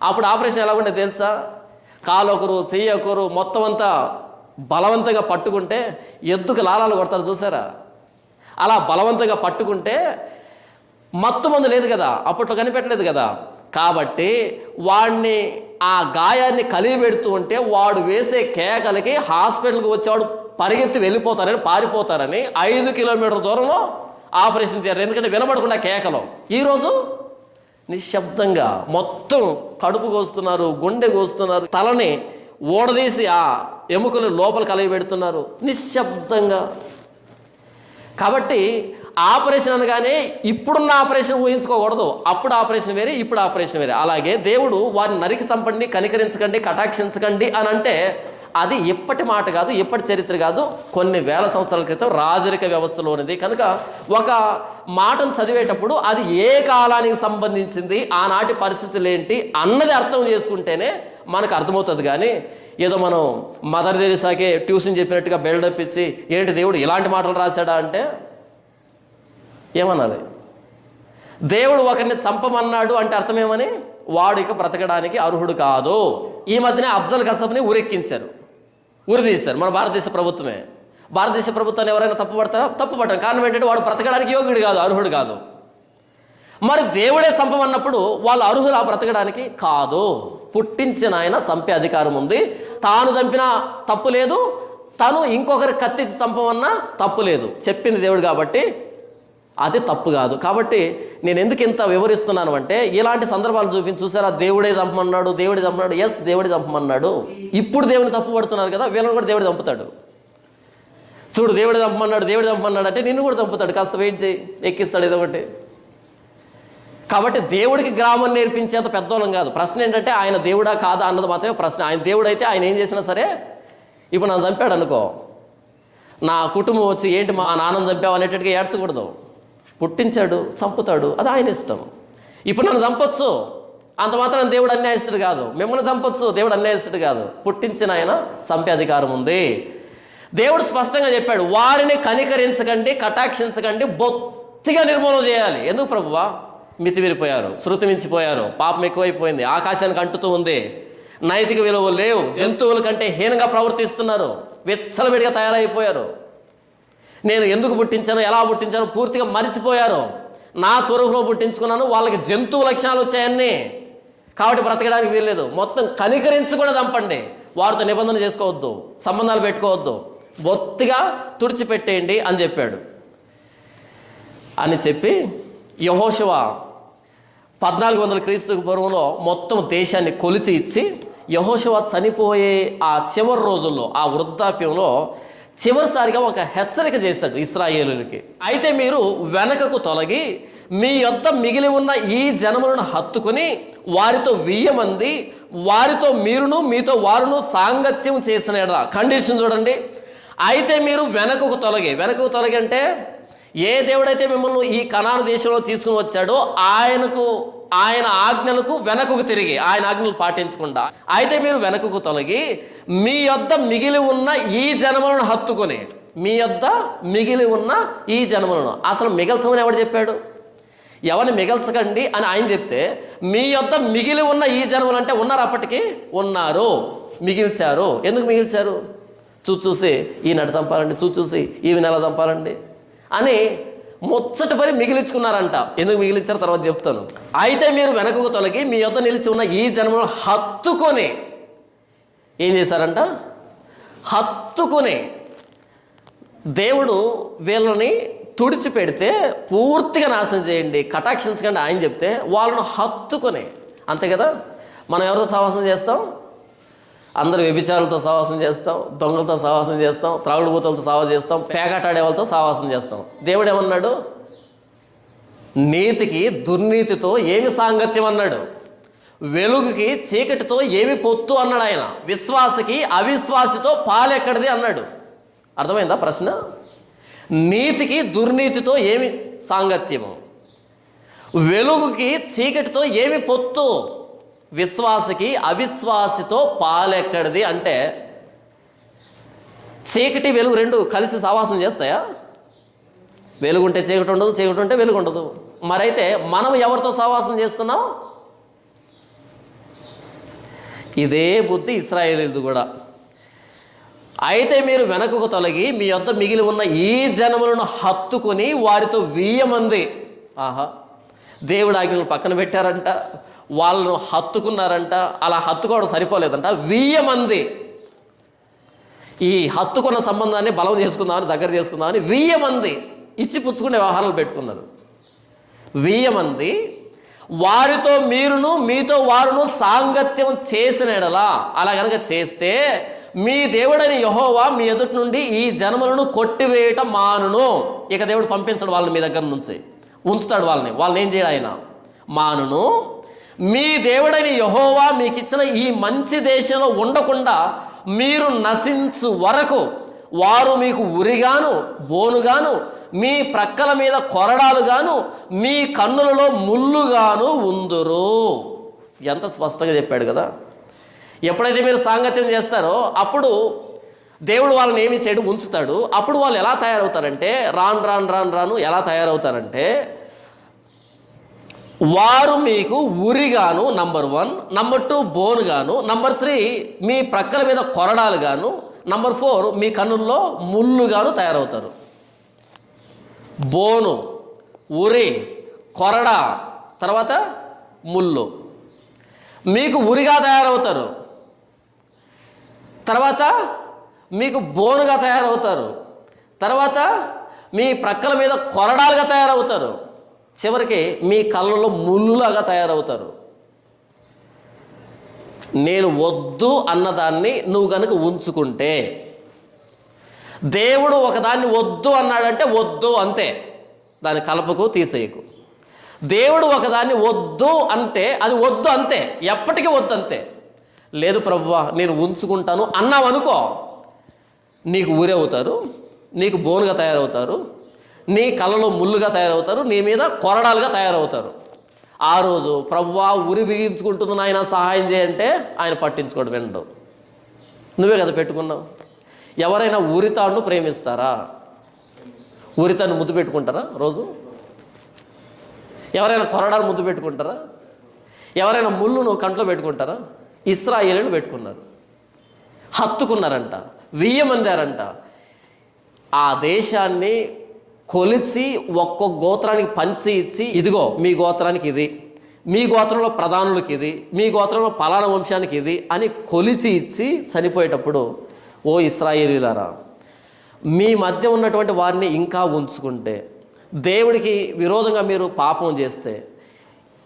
అప్పుడు ఆపరేషన్ ఎలా ఉండేది తెలుసా? కాలు ఒకరు, చెయ్యి ఒకరు, మొత్తం అంతా బలవంతంగా పట్టుకుంటే ఎద్దుకు లాలాలు కొడతారు చూసారా, అలా బలవంతంగా పట్టుకుంటే మత్తు మందు లేదు కదా, అప్పట్లో కనిపెట్టలేదు కదా. కాబట్టి వాడిని ఆ గాయాన్ని కలిగి పెడుతూ ఉంటే వాడు వేసే కేకలకి హాస్పిటల్కి వచ్చేవాడు పరిగెత్తి వెళ్ళిపోతారని, పారిపోతారని 5 కిలోమీటర్ల దూరంలో ఆపరేషన్ థియేటర్. ఎందుకంటే వినబడకుండా కేకలు. ఈరోజు నిశ్శబ్దంగా మొత్తం కడుపు కోస్తున్నారు, గుండె కోస్తున్నారు, తలని ఓడదీసి ఆ ఎముకలు లోపల కలిగి పెడుతున్నారు నిశ్శబ్దంగా. కాబట్టి ఆపరేషన్ అనగానే ఇప్పుడున్న ఆపరేషన్ ఊహించుకోకూడదు. అప్పుడు ఆపరేషన్ వేరే, ఇప్పుడు ఆపరేషన్ వేరే. అలాగే దేవుడు వారిని నరికి చంపండి, కనికరించకండి, కటాక్షించకండి అని అంటే అది ఎప్పటి మాట కాదు, ఎప్పటి చరిత్ర కాదు, కొన్ని వేల సంవత్సరాల క్రితం రాజరిక వ్యవస్థలోనిది. కనుక ఒక మాటను చదివేటప్పుడు అది ఏ కాలానికి సంబంధించింది, ఆనాటి పరిస్థితులు ఏంటి అన్నది అర్థం చేసుకుంటేనే మనకు అర్థమవుతుంది. కానీ ఏదో మనం మదర్ తెరీసాకే ట్యూషన్ చెప్పినట్టుగా బిల్డప్ ఇచ్చి ఏంటి దేవుడు ఇలాంటి మాటలు రాశాడా అంటే ఏమనాలి? దేవుడు ఒకరిని చంపమన్నాడు అంటే అర్థమేమని? వాడు ఇక బ్రతకడానికి అర్హుడు కాదు. ఈ మధ్యనే అఫ్జల్ గసబ్ని ఊరెక్కించారు, ఉరి తీశారు. మన భారతదేశ ప్రభుత్వమే. భారతదేశ ప్రభుత్వాన్ని ఎవరైనా తప్పుపడతారా? తప్పుపడతారు. కారణం ఏంటంటే వాడు బ్రతకడానికి యోగ్యుడు కాదు, అర్హుడు కాదు. మరి దేవుడే చంపమన్నప్పుడు వాళ్ళు అర్హులా బ్రతకడానికి? కాదు. పుట్టించిన ఆయన చంపే అధికారం ఉంది. తాను చంపినా తప్పు లేదు, తను ఇంకొకరి కత్తిచ్చి చంపమన్నా తప్పు లేదు. చెప్పింది దేవుడు కాబట్టి అది తప్పు కాదు. కాబట్టి నేను ఎందుకు ఇంత వివరిస్తున్నాను అంటే ఇలాంటి సందర్భాలు చూసారా, దేవుడే చంపమన్నాడు, దేవుడే చంపమన్నాడు. ఎస్, దేవుడే చంపమన్నాడు. ఇప్పుడు దేవుడిని తప్పు పడుతున్నారు కదా, వీళ్ళని కూడా దేవుడు చంపుతాడు. చూడు, దేవుడు చంపమన్నాడు, దేవుడు చంపమన్నాడు అంటే నిన్ను కూడా చంపుతాడు. కాస్త వెయిట్ చేయి, ఎక్కిస్తాడు ఏదో ఒకటి. కాబట్టి దేవుడికి గ్రామం నేర్పించేంత పెద్దోళ్ళం కాదు. ప్రశ్న ఏంటంటే ఆయన దేవుడా కాదా అన్నది మాత్రమే ప్రశ్న. ఆయన దేవుడు అయితే ఆయన ఏం చేసినా సరే, ఇప్పుడు నన్ను చంపాడు అనుకో, నా కుటుంబం వచ్చి ఏంటి మా నాన్నని చంపావు అనేటట్టుగా ఏడ్చకూడదు. పుట్టించాడు, చంపుతాడు, అది ఆయన ఇష్టం. ఇప్పుడు నన్ను చంపొచ్చు, అంత మాత్రం దేవుడు అన్యాయస్తుడు కాదు. మిమ్మల్ని చంపొచ్చు, దేవుడు అన్యాయస్తుడు కాదు. పుట్టించిన ఆయన చంపే అధికారం ఉంది. దేవుడు స్పష్టంగా చెప్పాడు, వారిని కనికరించకండి, కటాక్షించకండి, బొత్తిగా నిర్మూలన చేయాలి. ఎందుకు ప్రభువా? మితిమీరిపోయారు, శృతి మించిపోయారు, పాపం ఎక్కువైపోయింది, ఆకాశానికి అంటుతూ ఉంది, నైతిక విలువలు లేవు, జంతువుల కంటే హీనంగా ప్రవర్తిస్తున్నారు, విచ్చలవిడిగా తయారైపోయారు. నేను ఎందుకు పుట్టించాను, ఎలా పుట్టించాను పూర్తిగా మరిచిపోయారు. నా స్వరూపంలో పుట్టించుకున్నాను, వాళ్ళకి జంతువు లక్షణాలు వచ్చాయన్నీ, కాబట్టి బ్రతకడానికి వీల్లేదు. మొత్తం కనికరించి కూడా చంపండి, వారితో నిబంధన చేసుకోవద్దు, సంబంధాలు పెట్టుకోవద్దు, బొత్తిగా తుడిచిపెట్టేయండి అని చెప్పాడు. అని చెప్పి యెహోషువ 1400 క్రీస్తుకు పూర్వంలో మొత్తం దేశాన్ని కొలిచి ఇచ్చి, యెహోషువ చనిపోయే ఆ చివరి రోజుల్లో, ఆ వృద్ధాప్యంలో చివరిసారిగా ఒక హెచ్చరిక చేశాడు ఇశ్రాయేలులకి. అయితే మీరు వెనకకు తొలగి మీ యొద్ద మిగిలి ఉన్న ఈ జనములను హత్తుకొని వారితో 1000 మంది, వారితో మీరును మీతో వారును సాంగత్యం చేసిన ఎడల. కండిషన్ చూడండి. అయితే మీరు వెనకకు తొలగి అంటే ఏ దేవుడైతే మిమ్మల్ని ఈ కనాను దేశంలో తీసుకుని వచ్చాడో ఆయన ఆజ్ఞలకు వెనకకు తిరిగి, ఆయన ఆజ్ఞలు పాటించకుండా, అయితే మీరు వెనకకు తొలగి మీ యొద్ద మిగిలి ఉన్న ఈ జనములను హత్తుకొని, మీ యొద్ద మిగిలి ఉన్న ఈ జనములను. అసలు మిగల్చమని ఎవడు చెప్పాడు? ఎవరిని మిగల్చకండి అని ఆయన చెప్తే, మీ యొద్ద మిగిలి ఉన్న ఈ జనములు అంటే ఉన్నారు, అప్పటికి ఉన్నారు, మిగిల్చారు. ఎందుకు మిగిల్చారు? చూసి ఈయన చంపాలండి, చూసి ఈమె నెల చంపాలండి అని ముచ్చట పని మిగిలించుకున్నారంట. ఎందుకు మిగిలించారో తర్వాత చెప్తాను. అయితే మీరు వెనకకు తొలగి మీ యొద్ద నిలిచి ఉన్న ఈ జనములను హత్తుకొని ఏం చేశారంట? హత్తుకొని. దేవుడు వీళ్ళని తుడిచిపెడితే పూర్తిగా నాశనం చేయండి, కటాక్షించకండి ఆయన చెప్తే, వాళ్ళను హత్తుకొని. అంతే కదా. మనం ఎవరితో సహవాసం చేస్తాం? అందరు వ్యభిచారులతో సహవాసం చేస్తాం, దొంగలతో సహవాసం చేస్తాం, త్రాగుడుబోతులతో సహవాసం చేస్తాం, పేకాటాడే వాళ్ళతో సహవాసం చేస్తాం. దేవుడు ఏమన్నాడు? నీతికి దుర్నీతితో ఏమి సాంగత్యం అన్నాడు, వెలుగుకి చీకటితో ఏమి పొత్తు అన్నాడు ఆయన, విశ్వాసకి అవిశ్వాసితో పాలెక్కడిది అన్నాడు. అర్థమైందా ప్రశ్న? నీతికి దుర్నీతితో ఏమి సాంగత్యము, వెలుగుకి చీకటితో ఏమి పొత్తు, విశ్వాసకి అవిశ్వాసితో పాలెక్కడిది అంటే చీకటి వెలుగు రెండు కలిసి సహవాసం చేస్తాయా? వెలుగుంటే చీకటి ఉండదు, చీకటి ఉంటే వెలుగు ఉండదు. మరైతే మనం ఎవరితో సహవాసం చేస్తున్నాం? ఇదే బుద్ధి ఇశ్రాయేలీయులది కూడా. అయితే మీరు వెనకకు తొలగి మీ యొద్ద మిగిలి ఉన్న ఈ జనములను హత్తుకొని వారితో 1000 మంది. ఆహా, దేవుడి ఆజ్ఞలు పక్కన పెట్టారంట, వాళ్ళను హత్తుకున్నారంట. అలా హత్తుకోవడం సరిపోలేదంట, 1000 మంది ఈ హత్తుకున్న సంబంధాన్ని బలం చేసుకుందామని, దగ్గర చేసుకుందామని 1000 మంది ఇచ్చి పుచ్చుకునే వ్యవహారాలు పెట్టుకున్నారు. 1000 మంది వారితో మీరును మీతో వారును సాంగత్యం చేసిన ఎడలా, అలా కనుక చేస్తే మీ దేవుడని యెహోవా మీ ఎదుటి నుండి ఈ జనములను కొట్టివేయటం మానును. ఇక దేవుడు పంపించడు వాళ్ళని మీ దగ్గర నుంచి, ఉంచుతాడు వాళ్ళని ఏం చేయడు ఆయన? మానును. మీ దేవుడని యెహోవా మీకు ఇచ్చిన ఈ మంచి దేశంలో ఉండకుండా మీరు నశించు వరకు వారు మీకు ఉరిగాను బోనుగాను, మీ ప్రక్కల మీద కొరడాలుగాను, మీ కన్నులలో ముళ్ళుగాను ఉందురు. ఎంత స్పష్టంగా చెప్పాడు కదా. ఎప్పుడైతే మీరు సాంగత్యం చేస్తారో అప్పుడు దేవుడు వాళ్ళని ఏమి చేయడు, ఉంచుతాడు. అప్పుడు వాళ్ళు ఎలా తయారవుతారంటే, రాను ఎలా తయారవుతారంటే, వారు మీకు ఉరిగాను నంబర్ 1, నంబర్ 2 బోనుగాను, నంబర్ 3 మీ ప్రక్కల మీద కొరడాలు గాను, నంబర్ 4 మీ కన్నుల్లో ముళ్ళుగాను తయారవుతారు. బోను, ఉరి, కొరడ, తర్వాత ముళ్ళు. మీకు ఉరిగా తయారవుతారు, తర్వాత మీకు బోనుగా తయారవుతారు, తర్వాత మీ ప్రక్కల మీద కొరడాలుగా తయారవుతారు, చివరికి మీ కళ్ళలో ముళ్ళులాగా తయారవుతారు. నేను వద్దు అన్నదాన్ని నువ్వు కనుక ఉంచుకుంటే, దేవుడు ఒకదాన్ని వద్దు అన్నాడంటే వద్దు అంతే, దాని కలపకు తీసేయకు. దేవుడు ఒకదాన్ని వద్దు అంటే అది వద్దు అంతే, ఎప్పటికీ వద్దు అంతే. లేదు ప్రభువా నేను ఉంచుకుంటాను అన్నావు అనుకో, నీకు ఊరవుతారు, నీకు బోనుగా తయారవుతారు, నీ కళ్ళలో ముళ్ళుగా తయారవుతారు, నీ మీద కొరడాలుగా తయారవుతారు. ఆ రోజు ప్రభువా ఉరి బిగించుకుంటుంది నాయన సహాయం చేయంటే ఆయన పట్టించుకోడు, వినడు. నువ్వే కదా పెట్టుకున్నావు. ఎవరైనా ఉరితాడును ప్రేమిస్తారా? ఉరితాన్ని ముద్దు పెట్టుకుంటారా రోజు? ఎవరైనా కొరడాలు ముద్దు పెట్టుకుంటారా? ఎవరైనా ముళ్ళును కంట్లో పెట్టుకుంటారా? ఇశ్రాయేలీయులు పెట్టుకున్నారు, హత్తుకున్నారంట, వియ్యమందారంట. ఆ దేశాన్ని కొలిచి ఒక్కొక్క గోత్రానికి పంచి ఇచ్చి, ఇదిగో మీ గోత్రానికి ఇది, మీ గోత్రంలో ప్రధానులకి ఇది, మీ గోత్రంలో పలానా వంశానికి ఇది అని కొలిచి ఇచ్చి చనిపోయేటప్పుడు, ఓ ఇశ్రాయేలీయులారా, మీ మధ్య ఉన్నటువంటి వారిని ఇంకా ఉంచుకుంటే, దేవుడికి విరోధంగా మీరు పాపం చేస్తే,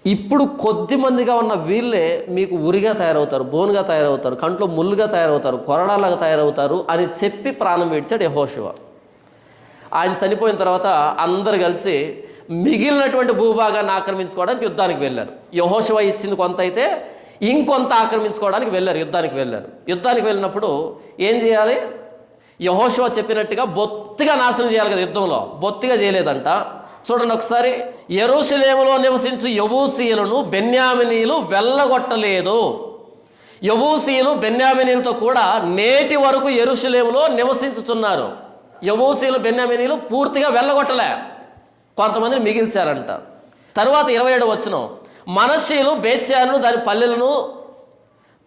ఇప్పుడు కొద్ది మందిగా ఉన్న వీళ్ళే మీకు ఉరిగా తయారవుతారు, బోనుగా తయారవుతారు, కంట్లో ముళ్ళుగా తయారవుతారు, కొరడాలాగా తయారవుతారు అని చెప్పి ప్రాణం విడిచాడు యెహోషువ. ఆయన చనిపోయిన తర్వాత అందరు కలిసి మిగిలినటువంటి భూభాగాన్ని ఆక్రమించుకోవడానికి యుద్ధానికి వెళ్ళారు. యెహోషువ ఇచ్చింది కొంత అయితే ఇంకొంత ఆక్రమించుకోవడానికి వెళ్ళారు, యుద్ధానికి వెళ్ళారు. యుద్ధానికి వెళ్ళినప్పుడు ఏం చేయాలి? యెహోషువ చెప్పినట్టుగా బొత్తిగా నాశనం చేయాలి కదా. యుద్ధంలో బొత్తిగా చేయలేదంట. చూడండి ఒకసారి, యెరూషలేములో నివసించు యెబూసీయులను బెన్యామినీయులు వెళ్ళగొట్టలేదు. యెబూసీయులు బెన్యామినీయులతో కూడా నేటి వరకు యెరూషలేములో నివసించుచున్నారు. యెబూసీయులు బెన్యామినీయులు పూర్తిగా వెళ్ళగొట్టలే, కొంతమందిని మిగిల్చారంట. తరువాత 27వ వచనం, మనష్షీయులు బేత్షానును దాని పల్లెలను,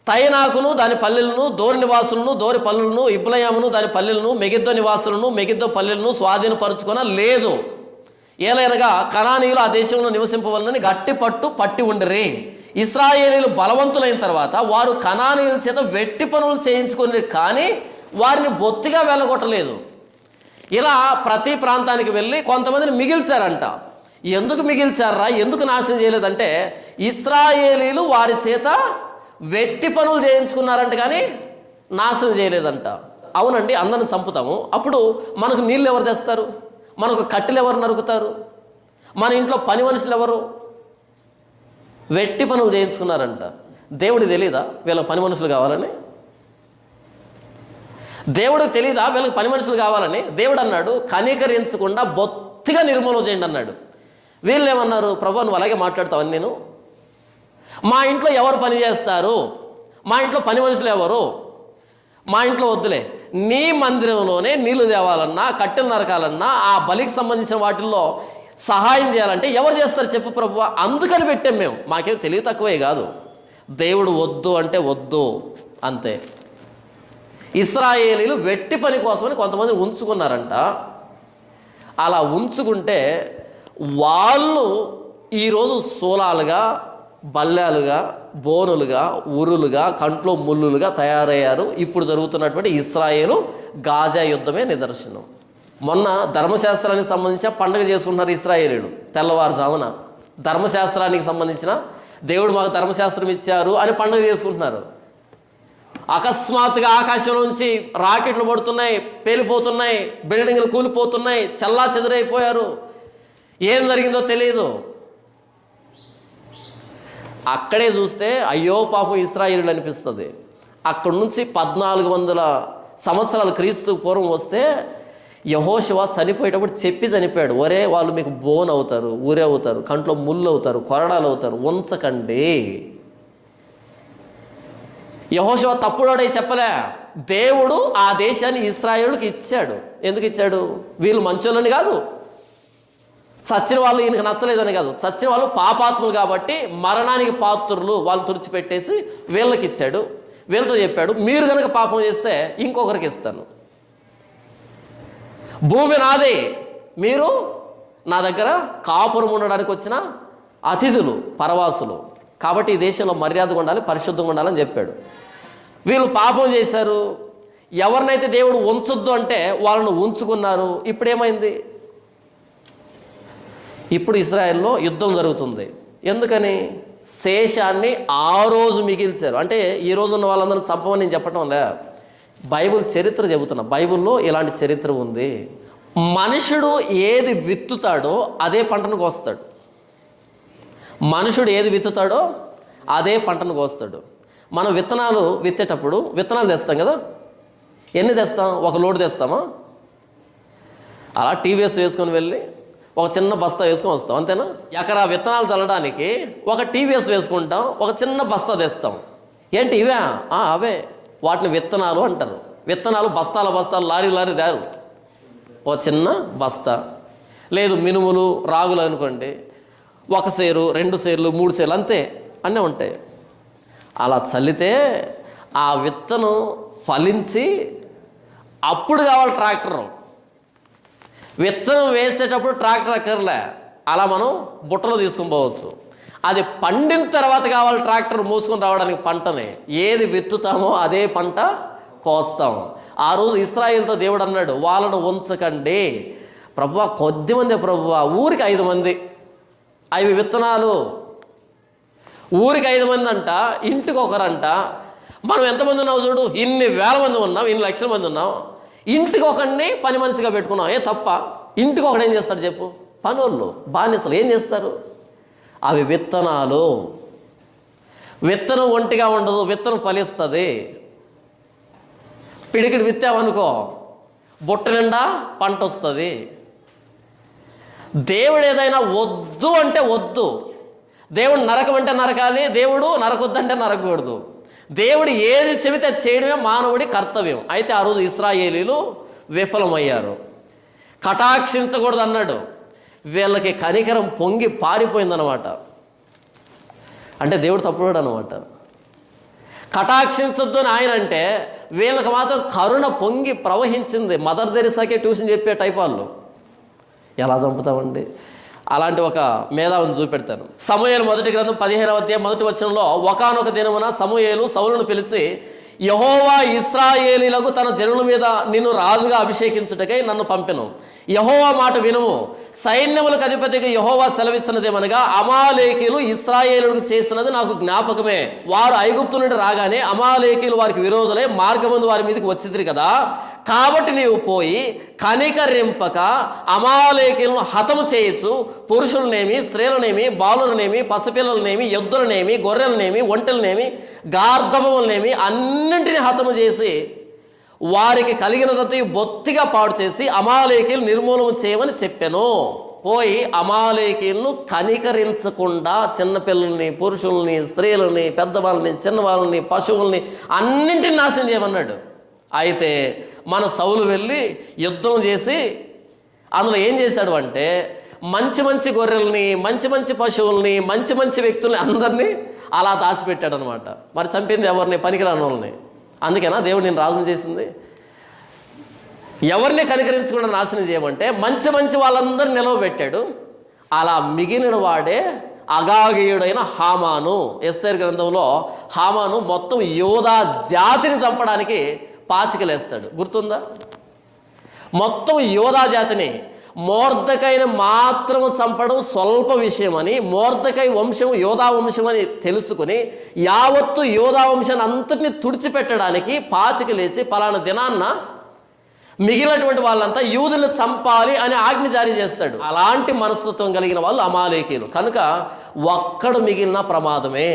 తైనాకును దాని పల్లెలను, దోరి నివాసులను దోరి పల్లెలను, ఇబ్లయామును దాని పల్లెలను, మెగిద్దో నివాసులను మెగిద్దో పల్లెలను స్వాధీనపరుచుకొన లేదు. ఏలైనగా కనానీయులు ఆ దేశంలో నివసింపవలనని గట్టి పట్టి ఉండిరి. ఇశ్రాయేలీయులు బలవంతులైన తర్వాత వారు కనానీయుల చేత వెట్టి పనులు చేయించుకుని, కానీ వారిని బొత్తిగా వెళ్ళగొట్టలేదు. ఇలా ప్రతి ప్రాంతానికి వెళ్ళి కొంతమందిని మిగిల్చారంట. ఎందుకు మిగిల్చారా, ఎందుకు నాశనం చేయలేదంటే, ఇశ్రాయేలీయులు వారి చేత వెట్టి పనులు చేయించుకున్నారంట, కానీ నాశనం చేయలేదంట. అవునండి, అందరిని చంపుతాము, అప్పుడు మనకు నీళ్ళు ఎవరు తెస్తారు, మనకు కట్టెలు ఎవరు నరుకుతారు, మన ఇంట్లో పని మనుషులు ఎవరు? వెట్టి పనులు చేయించుకున్నారంట. దేవుడికి తెలీదా వీళ్ళకి పని మనుషులు కావాలని? దేవుడికి తెలీదా వీళ్ళకి పని మనుషులు కావాలని? దేవుడు అన్నాడు, కనికరించకుండా బొత్తిగా నిర్మూలన చేయండి అన్నాడు. వీళ్ళు ఏమన్నారు, ప్రభు నువ్వు అలాగే మాట్లాడతావని, నేను మా ఇంట్లో ఎవరు పని చేస్తారు, మా ఇంట్లో పని మనుషులు ఎవరు, మా ఇంట్లో వద్దులే, నీ మందిరంలోనే నీళ్లు తేవాలన్నా, కట్టెలు నరకాలన్నా, ఆ బలికి సంబంధించిన వాటిల్లో సహాయం చేయాలంటే ఎవరు చేస్తారు చెప్పు ప్రభు, అందుకని పెట్టాం మేము. మాకేం తెలివి తక్కువే కాదు, దేవుడు వద్దు అంటే వద్దు అంతే. ఇశ్రాయేలీలు వెట్టి పని కోసమని కొంతమంది ఉంచుకున్నారంట. అలా ఉంచుకుంటే వాళ్ళు ఈరోజు శూలాలుగా, బల్లాలుగా, బోనులుగా, ఉరులుగా, కంట్లో ముళ్ళులుగా తయారయ్యారు. ఇప్పుడు జరుగుతున్నటువంటి ఇశ్రాయేలు గాజా యుద్ధమే నిదర్శనం. మొన్న ధర్మశాస్త్రానికి సంబంధించిన పండుగ చేసుకుంటున్నారు ఇశ్రాయేలీలు. తెల్లవారుజామున ధర్మశాస్త్రానికి సంబంధించిన, దేవుడు మాకు ధర్మశాస్త్రం ఇచ్చారు అని పండుగ చేసుకుంటున్నారు. అకస్మాత్తుగా ఆకాశంలోంచి రాకెట్లు పడుతున్నాయి, పేలిపోతున్నాయి, బిల్డింగ్లు కూలిపోతున్నాయి, చల్లా చెదురైపోయారు. ఏం జరిగిందో తెలియదు. అక్కడే చూస్తే అయ్యో పాపం ఇశ్రాయేలీయులు అనిపిస్తుంది. అక్కడి నుంచి 1400 సంవత్సరాలు క్రీస్తుకు పూర్వం వస్తే యెహోషువ చనిపోయేటప్పుడు చెప్పి చనిపోయాడు, ఒరే వాళ్ళు మీకు బోన్ అవుతారు, ఊరే అవుతారు, కంట్లో ముళ్ళు అవుతారు, కొరడాలు అవుతారు, ఉంచకండి. యెహోషువ తప్పుడోడై చెప్పలే, దేవుడు ఆ దేశాన్ని ఇశ్రాయేలుకి ఇచ్చాడు. ఎందుకు ఇచ్చాడు? వీళ్ళు మంచోళ్ళని కాదు, చచ్చిన వాళ్ళు ఈయనకు నచ్చలేదని కాదు, చచ్చిన వాళ్ళు పాపాత్ములు కాబట్టి మరణానికి పాత్రులు, వాళ్ళు తుడిచిపెట్టేసి వీళ్ళకి ఇచ్చాడు. వీళ్ళతో చెప్పాడు, మీరు కనుక పాపం చేస్తే ఇంకొకరికి ఇస్తాను, భూమి నాదే, మీరు నా దగ్గర కాపురం ఉండడానికి వచ్చిన అతిథులు, పరవాసులు, కాబట్టి ఈ దేశంలో మర్యాదగా ఉండాలి, పరిశుద్ధంగా ఉండాలని చెప్పాడు. వీళ్ళు పాపం చేశారు. ఎవరినైతే దేవుడు ఉంచొద్దు అంటే వాళ్ళను ఉంచుకున్నారు. ఇప్పుడేమైంది? ఇప్పుడు ఇశ్రాయేల్లో యుద్ధం జరుగుతుంది. ఎందుకని? శేషాన్ని ఆ రోజు మిగిల్చారు. అంటే ఈ రోజు ఉన్న వాళ్ళందరూ చంపమని నేను చెప్పటం లే, బైబిల్ చరిత్ర చెబుతున్నా. బైబిల్లో ఇలాంటి చరిత్ర ఉంది. మనుషుడు ఏది విత్తుతాడో అదే పంటను కోస్తాడు. మనుషుడు ఏది విత్తుతాడో అదే పంటను కోస్తాడు. మనం విత్తనాలు విత్తేటప్పుడు విత్తనాలు తెస్తాం కదా, ఎన్ని తెస్తాం? ఒక లోడ్ తెస్తామా? అలా టీవీఎస్ వేసుకొని వెళ్ళి ఒక చిన్న బస్తా వేసుకొని వస్తాం, అంతేనా? ఎకరా విత్తనాలు చల్లడానికి ఒక టీవీఎస్ వేసుకుంటాం, ఒక చిన్న బస్తా తెస్తాం. ఏంటి ఇవే? అవే, వాటిని విత్తనాలు అంటారు. విత్తనాలు బస్తాలు లారీ దారు, ఒక చిన్న బస్తా. లేదు మినుములు, రాగులు అనుకోండి, 1 సేరు, 2 సేర్లు, 3 సేర్లు, అంతే అన్నీ ఉంటాయి. అలా చల్లితే ఆ విత్తనం ఫలించి అప్పుడు కావాలి ట్రాక్టరు. విత్తనం వేసేటప్పుడు ట్రాక్టర్ అక్కర్లే, అలా మనం బుట్టలో తీసుకొని పోవచ్చు. అది పండిన తర్వాత కావాలి ట్రాక్టర్ మోసుకొని రావడానికి పంటని. ఏది విత్తుతామో అదే పంట కోస్తాం. ఆ రోజు ఇశ్రాయేలుతో దేవుడు అన్నాడు, వాళ్ళను ఉంచకండి. ప్రభువా, కొద్దిమంది ప్రభువా, ఊరికి 5 మంది, అవి విత్తనాలు. ఊరికి 5 మంది అంట, ఇంటికి ఒకరంట. మనం ఎంతమంది ఉన్నాం చూడు, ఇన్ని వేల మంది ఉన్నాం, ఇన్ని లక్షల మంది ఉన్నాం. ఇంటికి ఒకరిని పని మనిషిగా పెట్టుకున్నాం. తప్ప? ఇంటికి ఒకడు ఏం చేస్తాడు చెప్పు? పనోళ్ళు, బానిసలు ఏం చేస్తారు? అవి విత్తనాలు. విత్తనం ఒంటిగా ఉండదు, విత్తనం ఫలిస్తుంది. పిడికిడి విత్తామనుకో, బుట్ట నిండా పంట వస్తుంది. దేవుడు ఏదైనా వద్దు అంటే వద్దు. దేవుడు నరకం అంటే నరకాలి, దేవుడు నరకొద్దంటే నరకకూడదు. దేవుడు ఏది చెబితే చేయడమే మానవుడి కర్తవ్యం. అయితే ఆ రోజు ఇశ్రాయేలీలు విఫలమయ్యారు. కటాక్షించకూడదు అన్నాడు. వీళ్ళకి కనికరం పొంగి పారిపోయిందనమాట. అంటే దేవుడు తప్పుడాడు అనమాట. కటాక్షించొద్దు అని ఆయన అంటే వీళ్ళకి మాత్రం కరుణ పొంగి ప్రవహించింది. మదర్ తెరిసాకే ట్యూషన్ చెప్పే టైప్ వాళ్ళు. ఎలా చంపుతామండి? అలాంటి ఒక మేధావిని చూపెడతాను. సమూయేలు మొదటి గ్రంథం 15వ అధ్యాయం 1వ వచనంలో, ఒకానొక దినమున సమూయేలు సౌలును పిలిచి, యెహోవా ఇశ్రాయేలీలకు తన జనుల మీద నిన్ను రాజుగా అభిషేకించుటకై నన్ను పంపెను. యెహోవా మాట వినుము. సైన్యములకు అధిపతికి యెహోవా సెలవిచ్చినదేమనగా, అమాలేకీయులు ఇశ్రాయేలులకు చేసినది నాకు జ్ఞాపకమే. వారు ఐగుప్తు నుండి రాగానే అమాలేకీయులు వారికి విరోధులై మార్గమందు వారి మీదకి వచ్చింది కదా. కాబట్టి నీవు పోయి కనికరింపక అమాలేకీయులను హతము చేయొచ్చు. పురుషులనేమి, స్త్రీలనేమి, బాలులనేమి, పసిపిల్లలనేమి, ఎద్దులనేమి, గొర్రెలనేమి, ఒంటెలనేమి, గార్ధబములనేమి అన్నింటినీ హతము చేసి వారికి కలిగినదంతా బొత్తిగా పాడు చేసి అమాలేకీయులు నిర్మూలన చేయమని చెప్పాను. పోయి అమాలేకీయులను కనికరించకుండా చిన్నపిల్లల్ని, పురుషుల్ని, స్త్రీలని, పెద్దవాళ్ళని, చిన్నవాళ్ళని, పశువుల్ని అన్నింటిని నాశనం చేయమన్నాడు. అయితే మన సౌలు వెళ్ళి యుద్ధం చేసి అందులో ఏం చేశాడు అంటే, మంచి మంచి గొర్రెల్ని, మంచి మంచి పశువుల్ని, మంచి మంచి వ్యక్తుల్ని అందరినీ అలా దాచిపెట్టాడు అనమాట. మరి చంపింది ఎవరిని? పనికిరాని వాళ్ళని. అందుకేనా దేవుడు నేను రాజును చేసింది? ఎవరిని కనికరించకుండా నాశనం చేయమంటే మంచి మంచి వాళ్ళందరినీ నిలవబెట్టాడు. అలా మిగిలిన వాడే అగాగీయుడైన హామాను. ఎస్తేరు గ్రంథంలో హామాను మొత్తం యోధా జాతిని చంపడానికి పాచికలేస్తాడు, గుర్తుందా? మొత్తం యోధా జాతిని. మొర్దెకైని మాత్రము చంపడం స్వల్ప విషయం అని, మొర్దెకై వంశం యోధా వంశం అని తెలుసుకుని యావత్తు యోధా వంశాన్ని అంతటినీ తుడిచిపెట్టడానికి పాచిక లేచి పలానా దినాన్న మిగిలినటువంటి వాళ్ళంతా యూదులను చంపాలి అని ఆజ్ఞ జారీ చేస్తాడు. అలాంటి మనస్తత్వం కలిగిన వాళ్ళు అమాలేకీయులు. కనుక ఒక్కడు మిగిలిన ప్రమాదమే.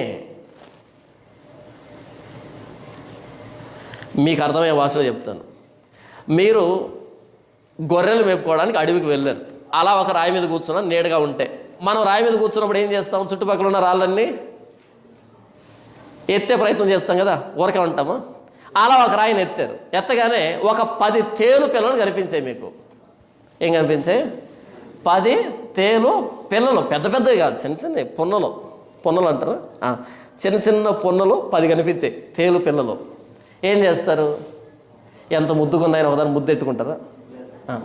మీకు అర్థమయ్యే భాషలో చెప్తాను. మీరు గొర్రెలు మేపుకోవడానికి అడవికి వెళ్ళారు. అలా ఒక రాయి మీద కూర్చున్నా నీడగా ఉంటే, మనం రాయి మీద కూర్చున్నప్పుడు ఏం చేస్తాం? చుట్టుపక్కల ఉన్న రాళ్ళన్నీ ఎత్తే ప్రయత్నం చేస్తాం కదా, ఊరకే ఉంటాము. అలా ఒక రాయిని ఎత్తారు. ఎత్తగానే ఒక 10 తేలు పిల్లలు కనిపించాయి. మీకు ఏం కనిపించాయి? 10 తేలు పిల్లలు. పెద్ద పెద్దవి కాదు, చిన్న చిన్న పొన్నలు అంటారు. చిన్న చిన్న పొన్నలు 10 కనిపించాయి, తేలు పిల్లలు. ఏం చేస్తారు? ఎంత ముద్దుకున్నాయని ఒకదాన్ని ముద్దెట్టుకుంటారా?